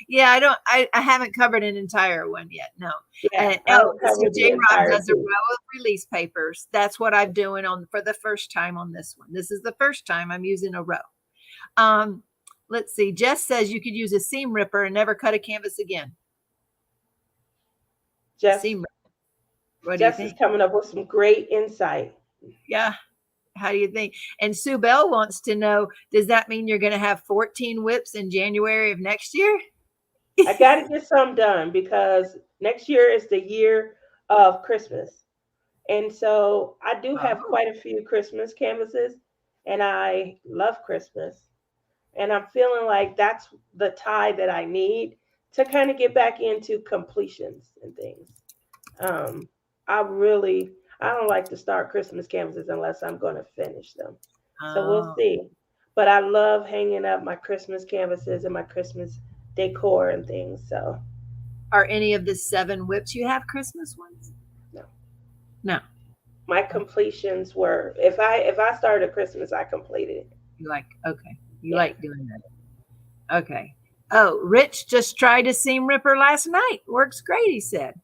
Speaker 3: Yeah, I haven't covered an entire one yet. No.
Speaker 1: yeah,
Speaker 3: And
Speaker 1: I don't
Speaker 3: let's see,
Speaker 1: cover the
Speaker 3: J Rob
Speaker 1: entire
Speaker 3: does a
Speaker 1: piece.
Speaker 3: row of release papers. That's what I'm doing on for the first time on this one. This is the first time I'm using a row. Let's see. Jess says you could use a seam ripper and never cut a canvas again.
Speaker 1: Jess,
Speaker 3: Seam ripper. What do you
Speaker 1: Jess is
Speaker 3: think?
Speaker 1: coming up with some great insight.
Speaker 3: Yeah. How do you think? And Sue Bell wants to know, does that mean you're going to have 14 whips in January of next year?
Speaker 1: I got to get some done because next year is the year of Christmas. And so I do have
Speaker 3: Oh,
Speaker 1: quite a few Christmas canvases, and I love Christmas. And I'm feeling like that's the tie that I need to kind of get back into completions and things. Um, I don't like to start Christmas canvases unless I'm going to finish them. So we'll
Speaker 3: oh.
Speaker 1: see. But I love hanging up my Christmas canvases and my Christmas decor and things. So
Speaker 3: Are any of the 7 whips you have Christmas ones?
Speaker 1: no,
Speaker 3: No.
Speaker 1: my completions were if I started Christmas, I completed it.
Speaker 3: You like, okay. You
Speaker 1: Yeah,
Speaker 3: like doing that. Okay. Oh, Rich just tried a seam ripper last night. Works great, he said.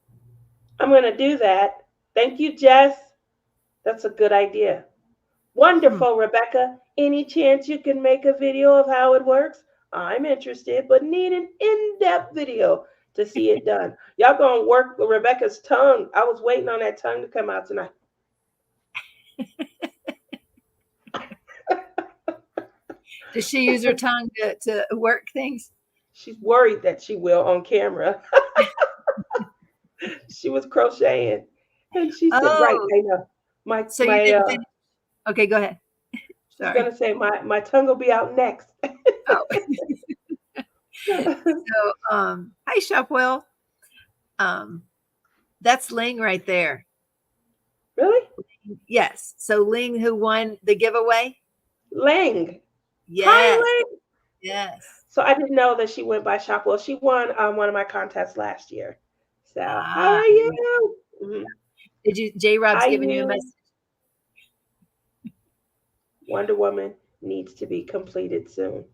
Speaker 1: I'm going to do that. Thank you, Jess. That's a good idea.
Speaker 3: Hmm.
Speaker 1: Wonderful, Rebecca. Any chance you can make a video of how it works? I'm interested, but need an in-depth video to see it done. Y'all gonna work with Rebecca's tongue. I was waiting on that tongue to come out tonight.
Speaker 3: Does she use her tongue to work things?
Speaker 1: She's worried that she will on camera. She was crocheting, and she said, "Right,
Speaker 3: Oh,
Speaker 1: I know. My
Speaker 3: so you
Speaker 1: my
Speaker 3: didn't finish. Okay, go ahead.
Speaker 1: she's
Speaker 3: Sorry.
Speaker 1: gonna say my tongue will be out next."
Speaker 3: Oh, so hi Shopwell. Um, that's Ling right there.
Speaker 1: Really,
Speaker 3: Yes. So Ling who won the giveaway?
Speaker 1: Lang. Hi,
Speaker 3: Yes.
Speaker 1: Lang.
Speaker 3: Yes.
Speaker 1: So I didn't know that she went by Shop. Well, she won one of my contests last year. So how
Speaker 3: Ah,
Speaker 1: are you? Mhm.
Speaker 3: did you J Rob's
Speaker 1: I
Speaker 3: giving you a
Speaker 1: use
Speaker 3: message?
Speaker 1: Wonder Woman needs to be completed soon.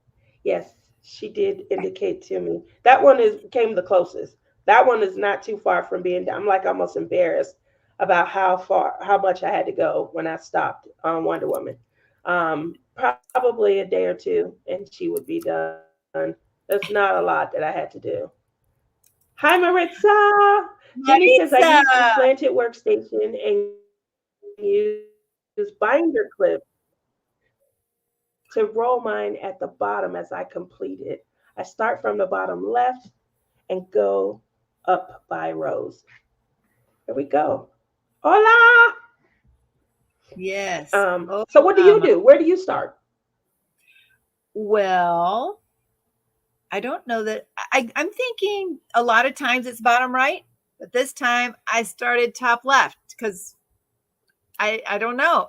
Speaker 1: Yes, she did indicate to me. That one is came the closest. That one is not too far from being done. I'm like almost embarrassed about how much I had to go when I stopped on Wonder Woman. Probably a day or two, and she would be done. There's not a lot that I had to do. Hi, Maritza. Jenny says I
Speaker 3: Maritza.
Speaker 1: use the slanted workstation and use binder clips to roll mine at the bottom as I complete it. I start from the bottom left and go up by rows. Here we go. Hola!
Speaker 3: Yes.
Speaker 1: So what do you
Speaker 3: Um,
Speaker 1: do? Where do you start?
Speaker 3: well, I don't know that I'm thinking a lot of times it's bottom right, but this time I started top left because I don't know.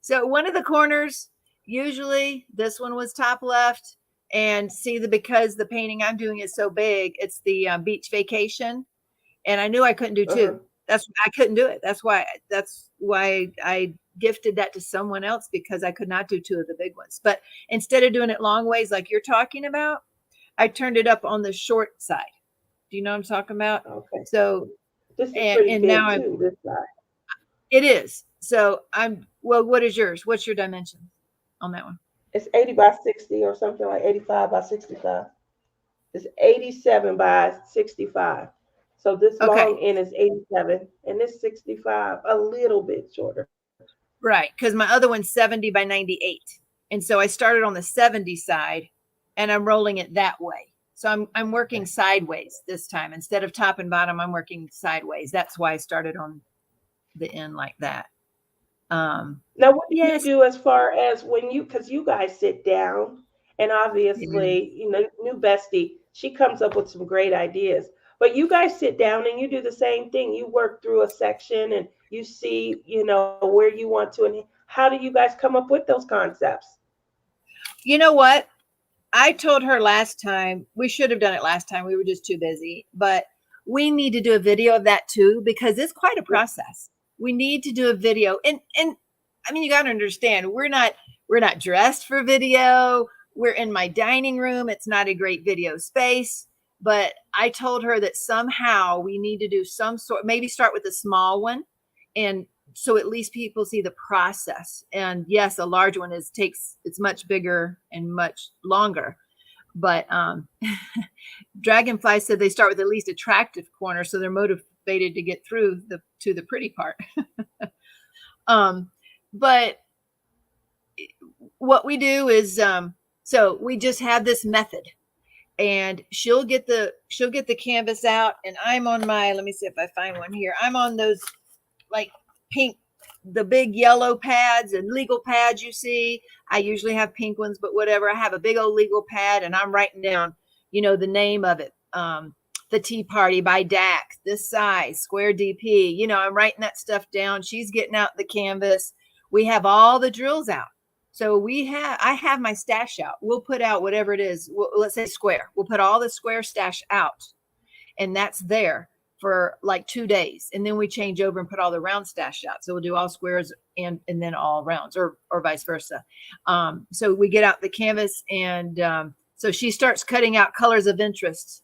Speaker 3: So one of the corners, usually this one was top left, and see because the painting I'm doing is so big, it's the beach vacation, and I knew I couldn't do
Speaker 1: Uh-huh.
Speaker 3: 2. That's I couldn't do it. That's why I gifted that to someone else because I could not do 2 of the big ones. But instead of doing it long ways like you're talking about, I turned it up on the short side. Do you know what I'm talking about?
Speaker 1: Okay.
Speaker 3: So,
Speaker 1: This is pretty
Speaker 3: and now
Speaker 1: big too, this side.
Speaker 3: it is. So well, what is yours? What's your dimension on that one?
Speaker 1: It's 80 by 60 or something, like 85 by 65. It's 87 by 65. So this
Speaker 3: Okay.
Speaker 1: long end is 87 and this 65, a little bit shorter.
Speaker 3: Right. Because my other one's 70 by 98. And so I started on the 70 side and I'm rolling it that way. So I'm working sideways this time. Instead of top and bottom, I'm working sideways. That's why I started on the end like that.
Speaker 1: Now, what do you
Speaker 3: Yes.
Speaker 1: do as far as when you, because you guys sit down, and obviously, you know, new bestie, she comes up with some great ideas. But you guys sit down and you do the same thing. You work through a section and you see, you know, where you want to. And how do you guys come up with those concepts?
Speaker 3: You know what? I told her last time, we should have done it last time. We were just too busy, but we need to do a video of that too, because it's quite a process. We need to do a video. And I mean, you got to understand, we're not dressed for video. We're in my dining room. It's not a great video space, but I told her that somehow we need to do some sort, maybe start with a small one. And so at least people see the process. And yes, a large one it's much bigger and much longer. But Dragonfly said they start with the least attractive corner, so they're motivated to get through to the pretty part. But what we do is so we just have this method, and she'll get the canvas out, and I'm on my, let me see if I find one here. I'm on those like pink, the big yellow pads and legal pads you see. I usually have pink ones, but whatever. I have a big old legal pad and I'm writing down, you know, the name of it. The Tea Party by Dax, this size, square DP. You know, I'm writing that stuff down. She's getting out the canvas. We have all the drills out. So I have my stash out. We'll put out whatever it is. Let's say square. We'll put all the square stash out, and that's there for like 2 days, and then we change over and put all the round stash out. So we'll do all squares and then all rounds, or vice versa. So we get out the canvas, and so she starts cutting out colors of interest.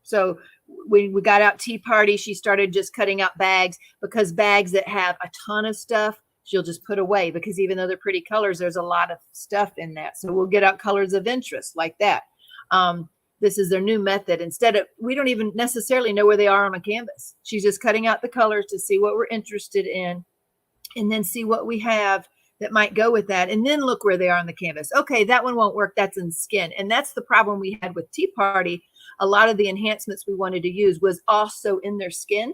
Speaker 3: So we got out Tea Party. She started just cutting out bags, because bags that have a ton of stuff, she'll just put away, because even though they're pretty colors, there's a lot of stuff in that. So we'll get out colors of interest like that. This is their new method. We don't even necessarily know where they are on a canvas. She's just cutting out the colors to see what we're interested in, and then see what we have that might go with that, and then look where they are on the canvas. Okay, that one won't work. That's in skin. And that's the problem we had with Tea Party. A lot of the enhancements we wanted to use was also in their skin.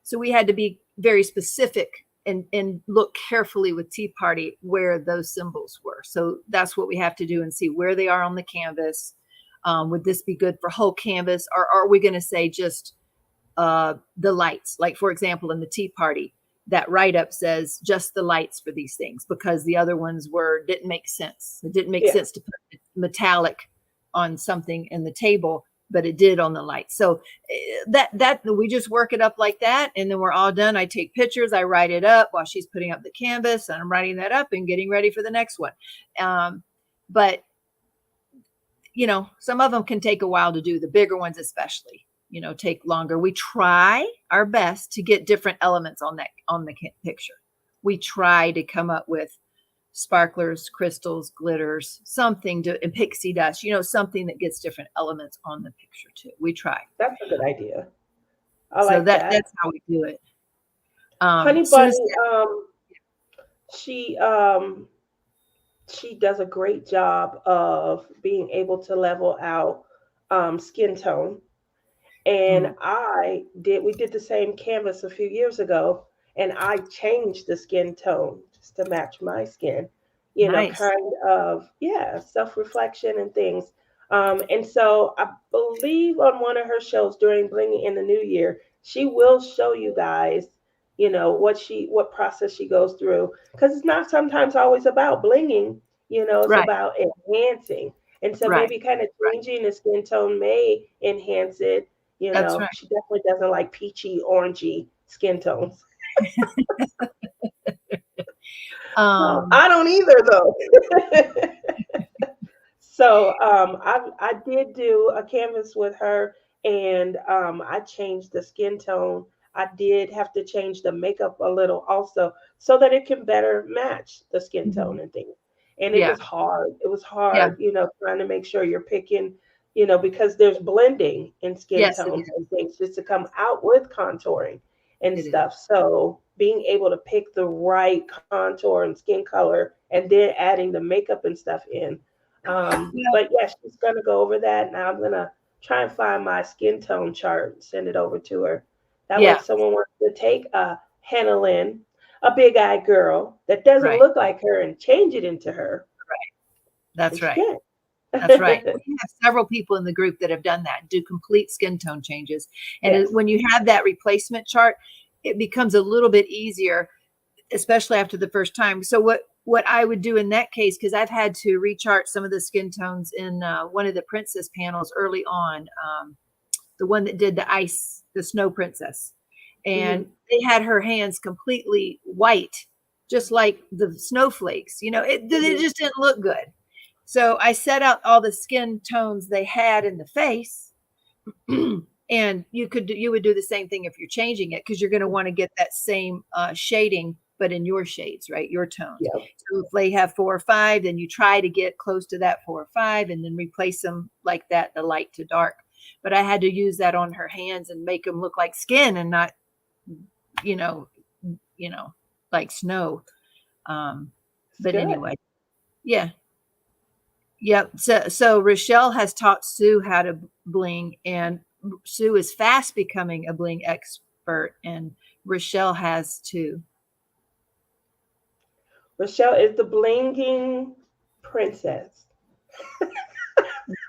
Speaker 3: So we had to be very specific and look carefully with Tea Party where those symbols were. So that's what we have to do, and see where they are on the canvas. Would this be good for whole canvas, or are we going to say just the lights? Like, for example, in the Tea Party, that write-up says just the lights for these things, because the other ones didn't make sense. It didn't make sense to put metallic on something in the table, but it did on the lights. So that we just work it up like that, and then we're all done. I take pictures, I write it up while she's putting up the canvas, and I'm writing that up and getting ready for the next one. But you know, some of them can take a while to do. The bigger ones especially, you know, take longer. We try our best to get different elements on the picture. We try to come up with sparklers, crystals, glitters, something and pixie dust, you know, something that gets different elements on the picture too. We try.
Speaker 1: That's a good idea.
Speaker 3: So that's how we do it.
Speaker 1: Honey Bunny, she does a great job of being able to level out skin tone. And we did the same canvas a few years ago, and I changed the skin tone just to match my skin, you know, kind of, self-reflection and things. And so I believe on one of her shows during Bling in the New Year, she will show you guys, you know, what process she goes through, because it's not sometimes always about blinging, you know, it's about enhancing. And so maybe kind of changing the skin tone may enhance it. You know, she definitely doesn't like peachy, orangey skin tones. I don't either, though. So I did do a canvas with her, and I changed the skin tone. I did have to change the makeup a little also so that it can better match the skin
Speaker 3: Mhm.
Speaker 1: tone and things. And it
Speaker 3: Yeah.
Speaker 1: was hard. It was
Speaker 3: Yeah.
Speaker 1: hard, trying to make sure you're picking, because there's blending in skin
Speaker 3: Yes, it
Speaker 1: tones
Speaker 3: is.
Speaker 1: and things just to come out with contouring and
Speaker 3: It is.
Speaker 1: stuff. So being able to pick the right contour and skin color and then adding the makeup and stuff in.
Speaker 3: Well,
Speaker 1: But yeah, she's gonna go over that. Now I'm gonna try and find my skin tone chart, send it over to her. That way,
Speaker 3: yeah.
Speaker 1: if someone wants to take a Hannah Lynn, a big eyed girl that doesn't
Speaker 3: Right.
Speaker 1: look like her, and change it into her, then
Speaker 3: That's
Speaker 1: she
Speaker 3: right.
Speaker 1: can.
Speaker 3: That's right. We have several people in the group that have done that, do complete skin tone changes. And
Speaker 1: Yes.
Speaker 3: when you have that replacement chart, it becomes a little bit easier, especially after the first time. So what I would do in that case, because I've had to rechart some of the skin tones in one of the princess panels early on, the one that did the snow princess, and
Speaker 1: Mhm.
Speaker 3: they had her hands completely white, just like the snowflakes. It
Speaker 1: Mhm.
Speaker 3: just didn't look good. So I set out all the skin tones they had in the face. And you would do the same thing if you're changing it, because you're going to want to get that same shading, but in your shades, right? Your tones.
Speaker 1: Yep.
Speaker 3: So if they have 4 or 5, then you try to get close to that 4 or 5 and then replace them like that, the light to dark. But I had to use that on her hands and make them look like skin and not, you know, like snow.
Speaker 1: It's
Speaker 3: But
Speaker 1: good.
Speaker 3: anyway, yeah. Yep. So Rochelle has taught Sue how to bling, and Sue is fast becoming a bling expert, and Rochelle has too.
Speaker 1: Rochelle is the blinging princess.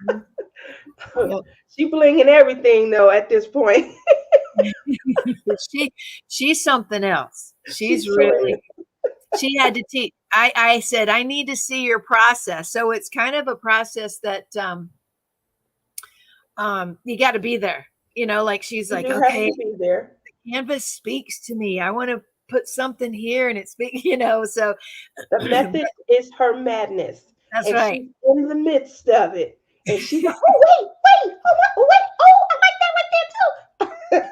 Speaker 3: Mhm. Yep.
Speaker 1: She blinging everything though at this point.
Speaker 3: she she's something else. She's
Speaker 1: She's slinging.
Speaker 3: really she had to teach. I said I need to see your process. So it's kind of a process that you got to be there. Like she's
Speaker 1: You
Speaker 3: like,
Speaker 1: do have
Speaker 3: okay,
Speaker 1: to be there.
Speaker 3: canvas speaks to me. I want to put something here and it speaks, so
Speaker 1: The method is her madness,
Speaker 3: that's
Speaker 1: and
Speaker 3: right.
Speaker 1: she's in the midst of it. And she's like, "Oh wait, wait, oh wait, oh I like that right there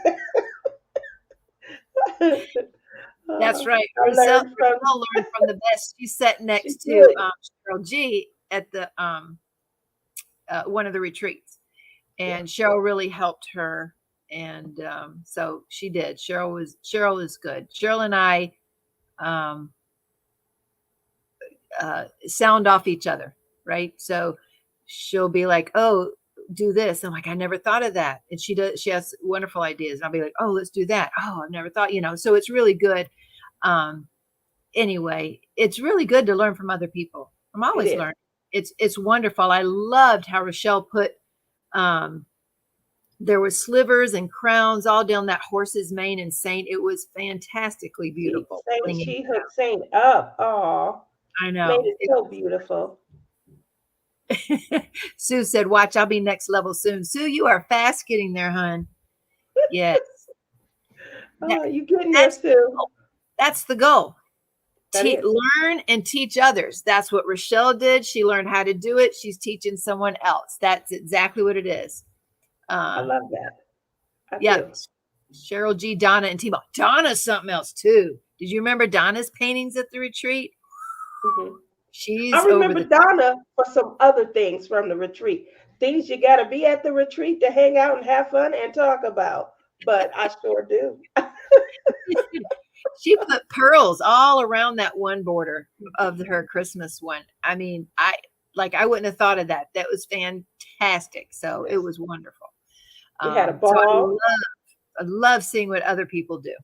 Speaker 1: too."
Speaker 3: That's right.
Speaker 1: I learned from.
Speaker 3: Rochelle learned from the best. She sat
Speaker 1: She
Speaker 3: next to
Speaker 1: did.
Speaker 3: Cheryl G at the one of the retreats,
Speaker 1: Yeah.
Speaker 3: and Cheryl really helped her. And so she did. Cheryl is good. Cheryl and I um, sound off each other, right? So she'll be like, "Oh, do this." I'm like, "I never thought of that," and she does. She has wonderful ideas. And I'll be like, "Oh, let's do that." "Oh, I've never thought." So it's really good. Um, anyway, it's really good to learn from other people. I'm
Speaker 1: It
Speaker 3: always
Speaker 1: is.
Speaker 3: learning. It's wonderful. I loved how Rochelle put um, there were slivers and crowns all down that horse's mane and Saint. It was fantastically beautiful.
Speaker 1: She hooked Saint up. Oh,
Speaker 3: I
Speaker 1: made
Speaker 3: know.
Speaker 1: it so beautiful.
Speaker 3: Sue said, "Watch, I'll be next level soon." Sue, you are fast getting there, hon. Yes, that,
Speaker 1: Oh, you getting there,
Speaker 3: that's
Speaker 1: Sue?
Speaker 3: that's the goal.
Speaker 1: That is.
Speaker 3: Learn and teach others. That's what Rochelle did. She learned how to do it. She's teaching someone else. That's exactly what it is.
Speaker 1: I
Speaker 3: Um,
Speaker 1: love that. I
Speaker 3: yep.
Speaker 1: do.
Speaker 3: Cheryl G, Donna, and Timo. Donna's something else too. Did you remember Donna's paintings at the retreat?
Speaker 1: Hmm. I
Speaker 3: She's over
Speaker 1: remember
Speaker 3: the top.
Speaker 1: Donna for some other things from the retreat. Things you got to be at the retreat to hang out and have fun and talk about. But I sure do.
Speaker 3: She put pearls all around that one border of her Christmas one. I mean, I wouldn't have thought of that. That was fantastic. So it
Speaker 1: Yes.
Speaker 3: was wonderful.
Speaker 1: We had a
Speaker 3: So
Speaker 1: ball.
Speaker 3: I love seeing what other people do.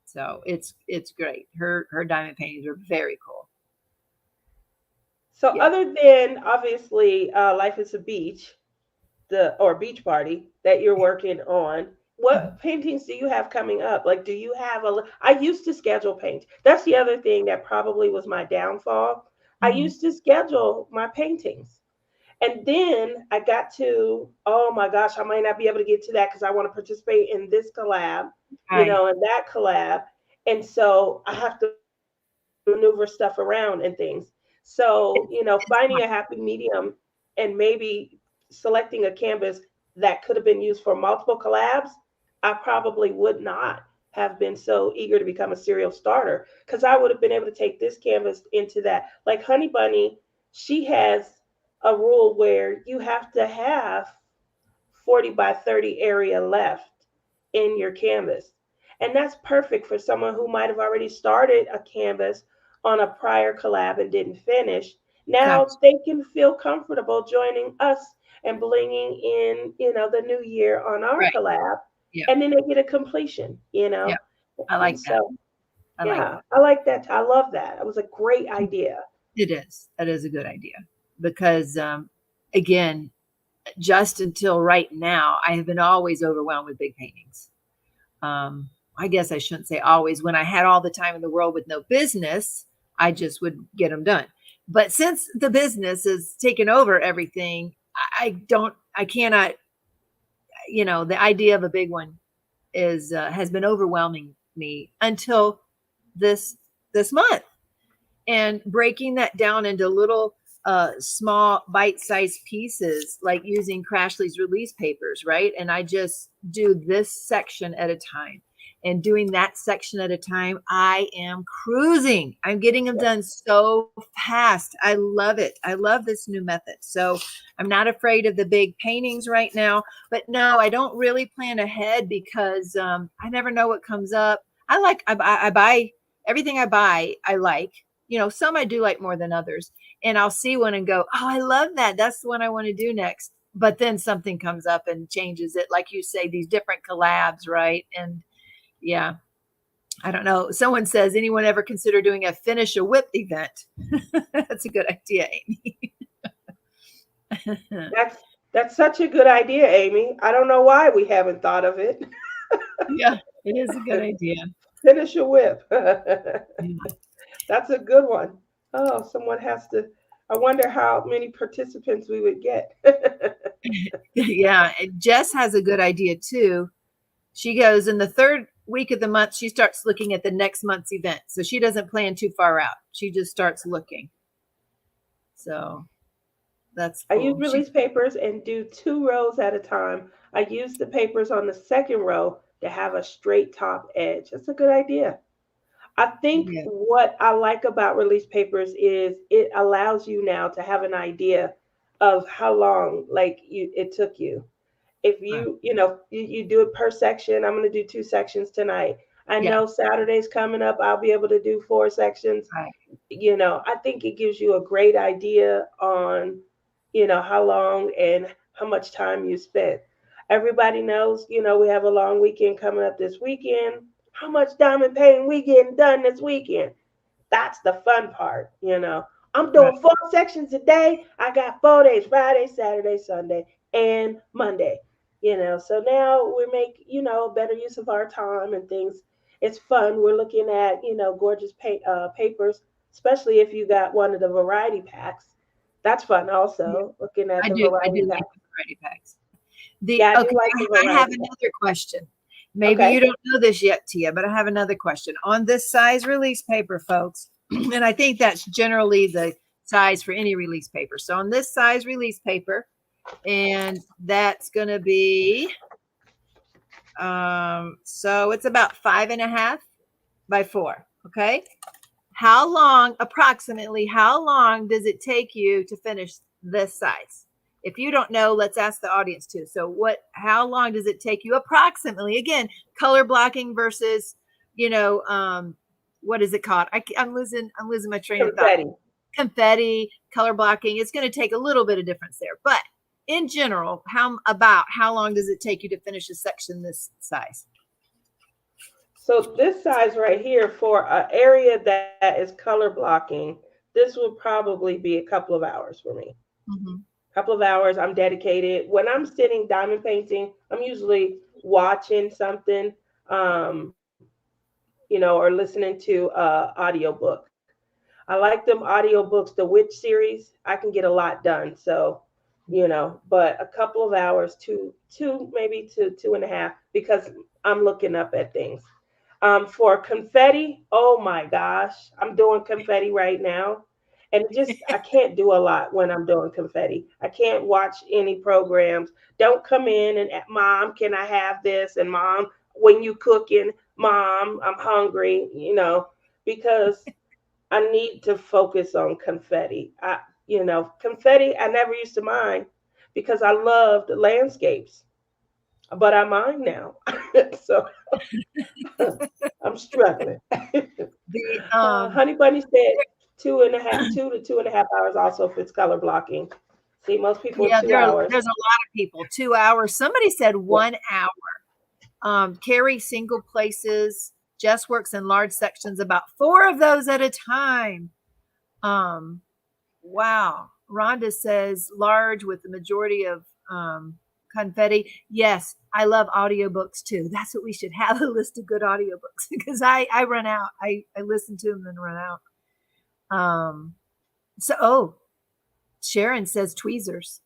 Speaker 3: So it's great. Her diamond paintings are very cool.
Speaker 1: So
Speaker 3: Yeah.
Speaker 1: other than obviously Life is a Beach, or beach party that you're working on, what paintings do you have coming up? Like, do you have I used to schedule paint. That's the other thing that probably was my downfall. I
Speaker 3: Mhm.
Speaker 1: used to schedule my paintings. And then I got to, oh my gosh, I might not be able to get to that because I want to participate in this collab,
Speaker 3: Right.
Speaker 1: and that collab. And so I have to maneuver stuff around and things. So,
Speaker 3: It's
Speaker 1: finding
Speaker 3: fun.
Speaker 1: a happy medium and maybe selecting a canvas that could have been used for multiple collabs, I probably would not have been so eager to become a serial starter because I would have been able to take this canvas into that. Like Honey Bunny, she has a rule where you have to have 40 by 30 area left in your canvas. And that's perfect for someone who might have already started a canvas on a prior collab and didn't finish.
Speaker 3: Gotcha.
Speaker 1: Now they can feel comfortable joining us and blinging in, the new year on our
Speaker 3: Right.
Speaker 1: collab.
Speaker 3: Yeah.
Speaker 1: And then they get a completion,
Speaker 3: Yeah. I
Speaker 1: And
Speaker 3: like that.
Speaker 1: so,
Speaker 3: I like
Speaker 1: yeah,
Speaker 3: that.
Speaker 1: I like that. I love that. It was a great idea.
Speaker 3: It is. That is a good idea because, again, just until right now, I have been always overwhelmed with big paintings. I guess I shouldn't say always. When I had all the time in the world with no business, I just would get them done. But since the business has taken over everything, I cannot, the idea of a big one is has been overwhelming me until this this month, and breaking that down into little small bite-sized pieces, like using Crashley's release papers, right? And I just do this section at a time, and doing that section at a time, I am cruising. I'm getting them done so fast. I love it. I love this new method. So I'm not afraid of the big paintings right now, but no, I don't really plan ahead because I never know what comes up. I buy everything I buy. I like, some I do like more than others. And I'll see one and go, oh, I love that. That's the one I want to do next. But then something comes up and changes it. Like you say, these different collabs, right? And yeah, I don't know. Someone says, anyone ever consider doing a finish a whip event? That's a good idea, Amy.
Speaker 1: That's such a good idea, Amy. I don't know why we haven't thought of it.
Speaker 3: Yeah, it is a good idea.
Speaker 1: Finish a whip.
Speaker 3: Yeah.
Speaker 1: That's a good one. Oh, someone has to. I wonder how many participants we would get.
Speaker 3: Yeah, and Jess has a good idea too. She goes in the third week of the month, she starts looking at the next month's event. So she doesn't plan too far out. She just starts looking. So that's
Speaker 1: I use
Speaker 3: cool.
Speaker 1: release papers and do 2 rows at a time. I use the papers on the second row to have a straight top edge. That's a good idea. I think
Speaker 3: Yeah.
Speaker 1: what I like about release papers is it allows you now to have an idea of how long it took you. If
Speaker 3: Right.
Speaker 1: you do it per section, I'm going to do 2 sections tonight. I
Speaker 3: Yeah.
Speaker 1: know Saturday's coming up, I'll be able to do 4 sections.
Speaker 3: Right.
Speaker 1: I think it gives you a great idea on, how long and how much time you spent. Everybody knows, we have a long weekend coming up this weekend. How much diamond painting we getting done this weekend? That's the fun part. I'm
Speaker 3: Right.
Speaker 1: doing 4 sections a day. I got 4 days: Friday, Saturday, Sunday, and Monday. So now we make, better use of our time and things. It's fun. We're looking at, gorgeous papers, especially if you got one of the variety packs. That's fun
Speaker 3: Yeah.
Speaker 1: also, looking at
Speaker 3: I
Speaker 1: the
Speaker 3: do. I
Speaker 1: variety
Speaker 3: do like
Speaker 1: pack.
Speaker 3: the variety packs.
Speaker 1: Yeah, I do
Speaker 3: Okay,
Speaker 1: like the
Speaker 3: I have
Speaker 1: variety pack.
Speaker 3: another question. Maybe you
Speaker 1: Okay.
Speaker 3: don't know this yet, Tia, but I have another question on this size release paper, folks. And I think that's generally the size for any release paper. So on this size release paper, and that's going to be, so it's about 5.5 by 4. Okay. Approximately, how long does it take you to finish this size? If you don't know, let's ask the audience too. So how long does it take you approximately? Again, color blocking versus, what is it called? I'm losing my train of thought.
Speaker 1: Confetti.
Speaker 3: Confetti, color blocking. It's going to take a little bit of difference there, but in general, how long does it take you to finish a section this size?
Speaker 1: So this size right here for an area that is color blocking, this would probably be a couple of hours for me.
Speaker 3: Mm-hmm.
Speaker 1: Couple of hours. I'm dedicated. When I'm sitting diamond painting, I'm usually watching something, or listening to audiobook. I like them audiobooks, the Witch series. I can get a lot done. So, but a couple of hours, two, maybe two, 2.5, because I'm looking up at things. For confetti, oh my gosh, I'm doing confetti right now. And I can't do a lot when I'm doing confetti. I can't watch any programs. Don't come in and mom, can I have this? And mom, when you cooking, mom, I'm hungry, because I need to focus on confetti. Confetti I never used to mind because I loved landscapes, but I mind now. So I'm struggling.
Speaker 3: The
Speaker 1: Honey Bunny said 2.5 also fits color blocking. See, most people
Speaker 3: yeah,
Speaker 1: 2 hours.
Speaker 3: there's a lot of people 2 hours. Somebody said
Speaker 1: Yeah.
Speaker 3: 1 hour. Carrie single places. Jess works in large sections, about 4 of those at a time. Wow. Rhonda says large with the majority of confetti. Yes, I love audiobooks too. That's what we should have, a list of good audiobooks, because I run out. I listen to them and run out. Sharon says tweezers.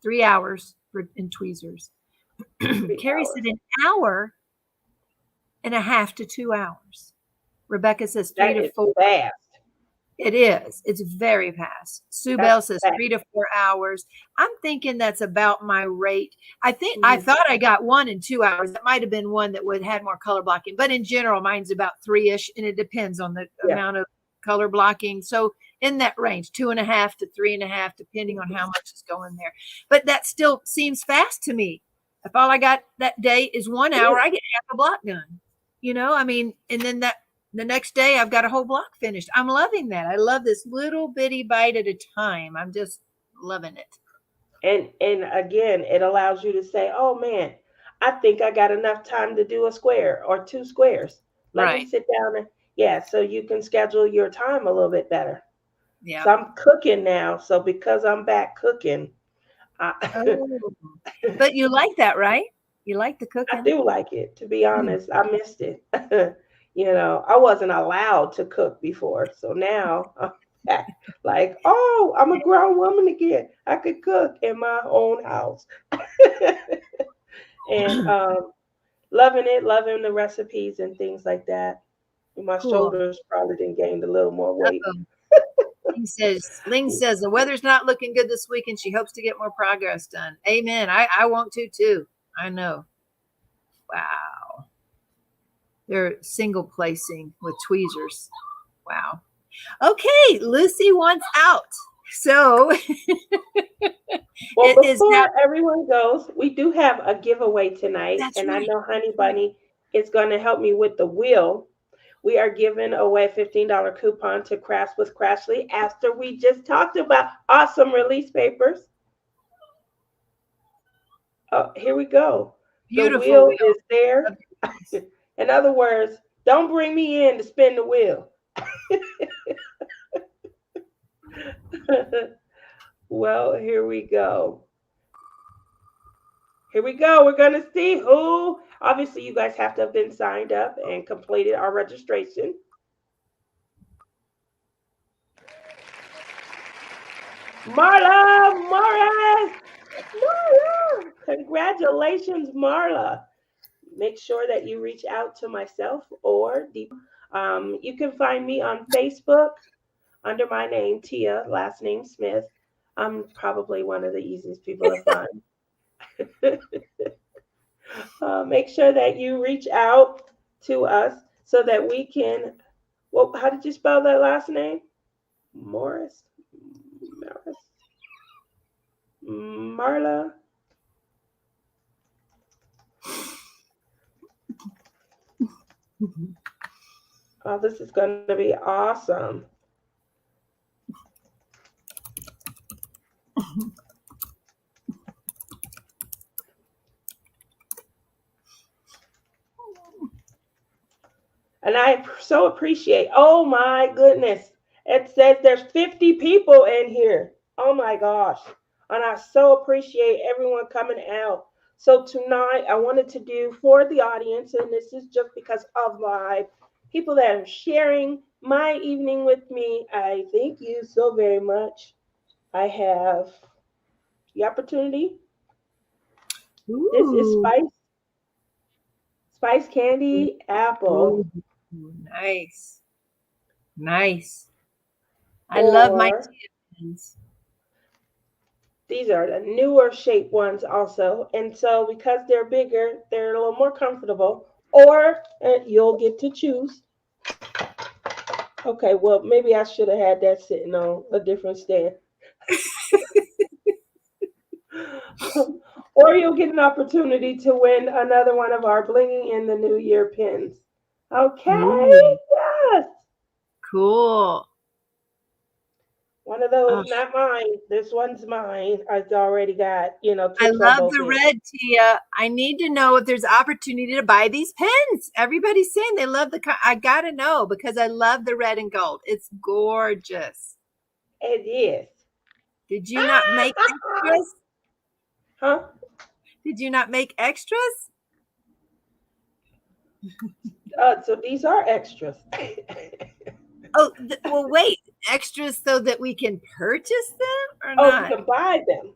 Speaker 3: 3 hours in tweezers. Carrie said an hour and a half to 2 hours. Rebecca says 3
Speaker 1: That
Speaker 3: to
Speaker 1: is
Speaker 3: 4.
Speaker 1: fast.
Speaker 3: It is. It's very fast. Sue Bell says 3 to 4 hours. I'm thinking that's about my rate. I thought I got 1 in 2 hours. That might have been one that would had more color blocking, but in general, mine's about 3-ish, and it depends on the amount of color blocking. So in that range, 2.5 to 3.5, depending on how much is going there. But that still seems fast to me. If all I got that day is 1 hour, I get half a block done. And then the next day I've got a whole block finished. I'm loving that. I love this little bitty bite at a time. I'm just loving it.
Speaker 1: And again, it allows you to say, "Oh man, I think I got enough time to do a square or 2 squares. Let me sit down so you can schedule your time a little bit better."
Speaker 3: Yeah.
Speaker 1: So I'm cooking now. So because I'm back cooking,
Speaker 3: but you like that, right? You like the cooking?
Speaker 1: I do like it. To be honest, I missed it. I wasn't allowed to cook before, so now I'm back. Like, oh, I'm a grown woman again. I could cook in my own house, and loving the recipes and things like that. My shoulders probably didn't gain a little more weight.
Speaker 3: Ling says the weather's not looking good this week, and she hopes to get more progress done. Amen. I want to too. I know. Wow. They're single placing with tweezers. Wow. Okay, Lucy wants out. So
Speaker 1: well, before everyone goes, we do have a giveaway tonight. And right. I know Honey Bunny is going to help me with the wheel. We are giving away a $15 coupon to Craft with Crashley after we just talked about awesome release papers. Oh, here we go.
Speaker 3: Beautiful
Speaker 1: the wheel is there. In other words, don't bring me in to spin the wheel. Well, here we go. We're going to see who. Obviously, you guys have to have been signed up and completed our registration. Marla Morris. Marla. Congratulations, Marla. Make sure that you reach out to myself or you can find me on Facebook under my name, Tia, last name Smith. I'm probably one of the easiest people to find. Make sure that you reach out to us so that we can. Well, how did you spell that last name? Morris. Marla. Oh, this is going to be awesome. And I so appreciate, oh my goodness. It says there's 50 people in here. Oh my gosh. And I so appreciate everyone coming out. So tonight I wanted to do for the audience, and this is just because of my people that are sharing my evening with me. I thank you so very much. I have the opportunity. Ooh. This is Spice Candy Apple.
Speaker 3: Ooh, nice. I love my
Speaker 1: or
Speaker 3: pins.
Speaker 1: these are the newer shape ones also. And so because they're bigger, they're a little more comfortable. Or you'll get to choose. Okay, well, maybe I should have had that sitting on a different stand. Or you'll get an opportunity to win another one of our Blinging in the New Year pins. Okay,
Speaker 3: Ooh,
Speaker 1: yes.
Speaker 3: cool.
Speaker 1: One of those,
Speaker 3: Oh,
Speaker 1: not mine. This one's mine. I've already got,
Speaker 3: I
Speaker 1: tips on
Speaker 3: love
Speaker 1: both
Speaker 3: the
Speaker 1: ends.
Speaker 3: red, Tia. I need to know if there's opportunity to buy these pins. Everybody's saying they love I gotta know because I love the red and gold. It's gorgeous.
Speaker 1: It is.
Speaker 3: Did you not make extras?
Speaker 1: Huh?
Speaker 3: Did you not make extras?
Speaker 1: So these are extras.
Speaker 3: Oh, well, wait, extras so that we can purchase them or
Speaker 1: Oh, you
Speaker 3: not?
Speaker 1: can buy them.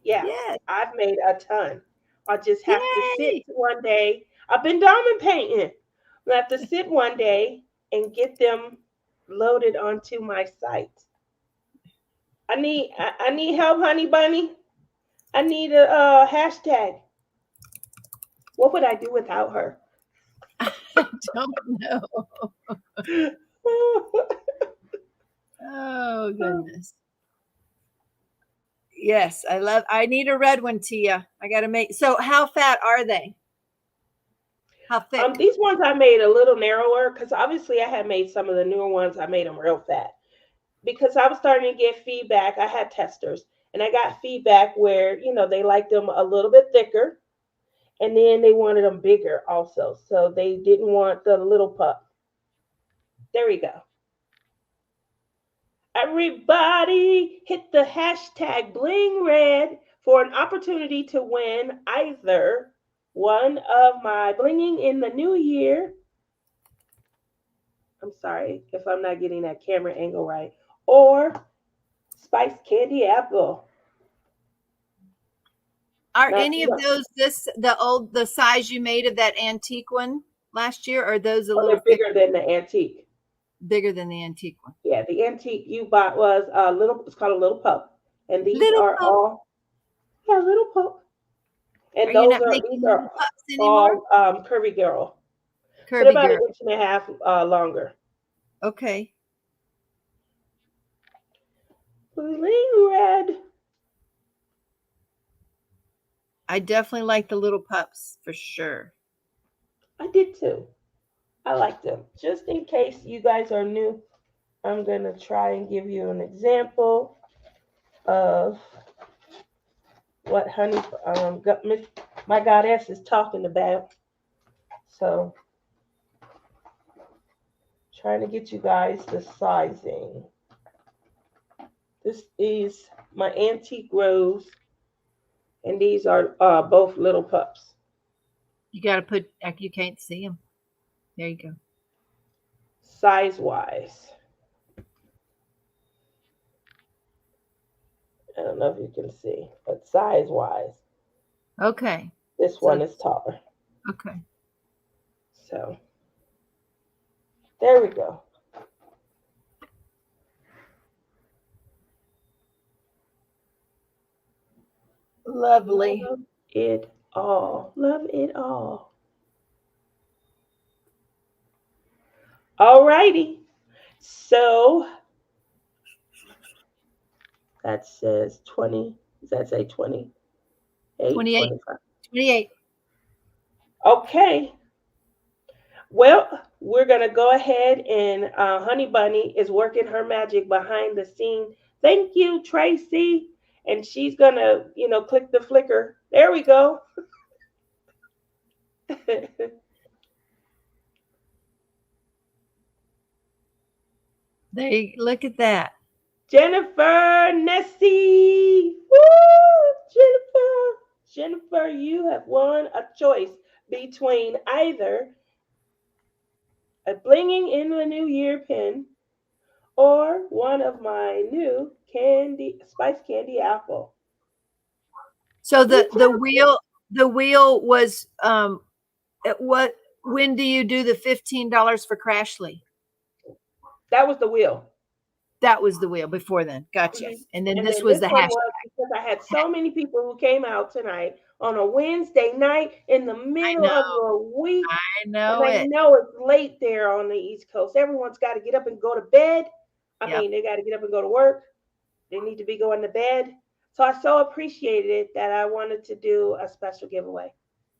Speaker 1: Yes,
Speaker 3: Yes.
Speaker 1: I've made a ton. I just have to sit
Speaker 3: Yay.
Speaker 1: one day. I've been diamond painting. I have to sit one day and get them loaded onto my site. I need help, honey bunny. I need a hashtag. What would I do without her?
Speaker 3: I don't know. Oh, goodness. Yes, I need a red one, Tia. I got to make, so how fat are they? How thick?
Speaker 1: These ones I made a little narrower because obviously I had made some of the newer ones. I made them real fat because I was starting to get feedback. I had testers and I got feedback where they liked them a little bit thicker, and then they wanted them bigger also. So they didn't want the little pup. There we go. Everybody hit the hashtag Bling Red for an opportunity to win either one of my Blinging in the New Year. I'm sorry if I'm not getting that camera angle right. Or Spiced Candy Apple.
Speaker 3: Are
Speaker 1: Not,
Speaker 3: any of those the size you made of that antique one last year? Or are those a
Speaker 1: oh,
Speaker 3: little
Speaker 1: they're
Speaker 3: thicker,
Speaker 1: bigger than the antique.
Speaker 3: bigger than the antique one?
Speaker 1: Yeah, the antique you bought was a little. It's called a little pup, and these
Speaker 3: Little
Speaker 1: are
Speaker 3: pup.
Speaker 1: all little pup.
Speaker 3: Are
Speaker 1: And
Speaker 3: you not making
Speaker 1: these
Speaker 3: little
Speaker 1: are
Speaker 3: pups anymore?
Speaker 1: all curvy girl. So they're
Speaker 3: Curvy
Speaker 1: about an
Speaker 3: girl.
Speaker 1: inch and a half longer.
Speaker 3: Okay.
Speaker 1: Bling Red.
Speaker 3: I definitely like the little pups for sure.
Speaker 1: I did too. I like them. Just in case you guys are new, I'm gonna try and give you an example of what honey my goddess is talking about. So trying to get you guys the sizing. This is my antique rose, and these are both little pups.
Speaker 3: You got to put, you can't see them. There you go.
Speaker 1: Size wise, I don't know if you can see, but size wise,
Speaker 3: Okay.
Speaker 1: this
Speaker 3: So
Speaker 1: one is taller.
Speaker 3: okay.
Speaker 1: So there we go.
Speaker 3: Lovely.
Speaker 1: Love it all. Love it all. Alrighty. So that says 20. Does that say 28,
Speaker 3: 28.
Speaker 1: 25?
Speaker 3: 28.
Speaker 1: Okay. Well, we're going to go ahead and Honey Bunny is working her magic behind the scene. Thank you, Tracy. And she's going to, click the flicker. There we go.
Speaker 3: Look at that.
Speaker 1: Jennifer Nessie. Woo! Jennifer. Jennifer, you have won a choice between either a Blinging in the New Year pin or one of my new spice candy apple.
Speaker 3: So the wheel was when do you do the $15 for Crashley?
Speaker 1: That was the wheel.
Speaker 3: That was the wheel before then. Gotcha.
Speaker 1: Mhm.
Speaker 3: And then
Speaker 1: And
Speaker 3: this
Speaker 1: then
Speaker 3: was
Speaker 1: this
Speaker 3: the
Speaker 1: one
Speaker 3: hashtag.
Speaker 1: was because I had so many people who came out tonight on a Wednesday night in the
Speaker 3: I
Speaker 1: middle
Speaker 3: know.
Speaker 1: of the week.
Speaker 3: I
Speaker 1: And
Speaker 3: know
Speaker 1: I
Speaker 3: it.
Speaker 1: know it's late there on the East Coast. Everyone's got to get up and go to bed. I
Speaker 3: Yep.
Speaker 1: mean, they got to get up and go to work. They need to be going to bed. So I so appreciated it that I wanted to do a special giveaway.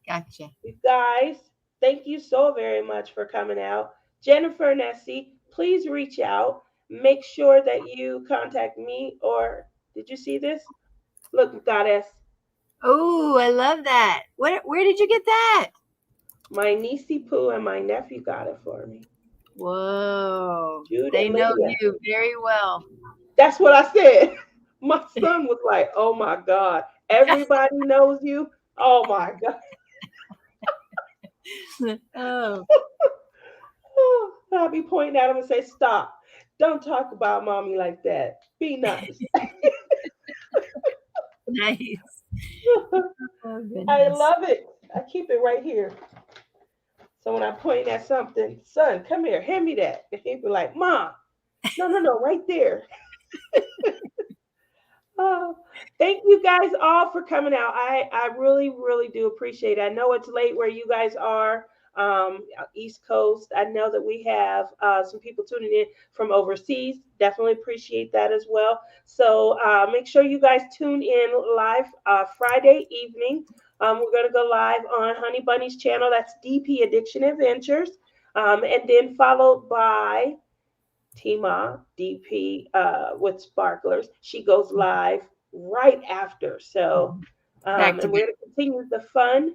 Speaker 3: Gotcha.
Speaker 1: You guys, thank you so very much for coming out. Jennifer Nessie, please reach out. Make sure that you contact me, or did you see this? Look, goddess,
Speaker 3: Oh, I love that. Where did you get that?
Speaker 1: my niecey Pooh and my nephew got it for me.
Speaker 3: Whoa.
Speaker 1: Jude
Speaker 3: They
Speaker 1: and
Speaker 3: know
Speaker 1: Lydia.
Speaker 3: you very well.
Speaker 1: That's what I said. My son was like, "Oh my God, everybody knows you." Oh my God.
Speaker 3: Oh,
Speaker 1: I'll be pointing at him and say, "Stop. Don't talk about mommy like that. Be nice."
Speaker 3: nice. Oh,
Speaker 1: I
Speaker 3: goodness.
Speaker 1: love it. I keep it right here. So when I point at something, son, come here, hand me that. And he'd be like, Mom, no, no, no, right there. Oh, thank you guys all for coming out. I really, really do appreciate it. I know it's late where you guys are, East Coast. I know that we have some people tuning in from overseas. Definitely appreciate that as well. So make sure you guys tune in live Friday evening. We're going to go live on Honey Bunny's channel. That's DP Addiction Adventures. And then followed by Tima DP with Sparklers. She goes live right after. So,
Speaker 3: Back to
Speaker 1: and we're
Speaker 3: back.
Speaker 1: going to continue the fun.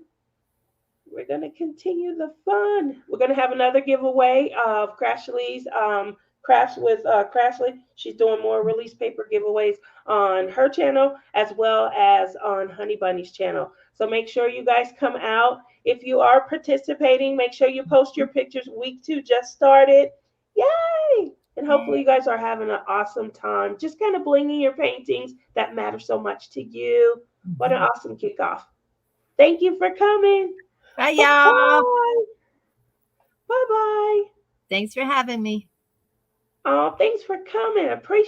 Speaker 1: We're going to continue the fun. We're going to have another giveaway of Crashley's crafts with Crashley. She's doing more release paper giveaways on her channel as well as on Honey Bunny's channel. So make sure you guys come out. If you are participating, make sure you post your pictures. Week 2 just started. Yay! And hopefully you guys are having an awesome time. Just kind of blinging your paintings that matter so much to you. What an awesome kickoff. Thank you for coming.
Speaker 3: Bye,
Speaker 1: Bye
Speaker 3: y'all.
Speaker 1: bye. Bye bye.
Speaker 3: Thanks for having me.
Speaker 1: Oh, thanks for coming. I appreciate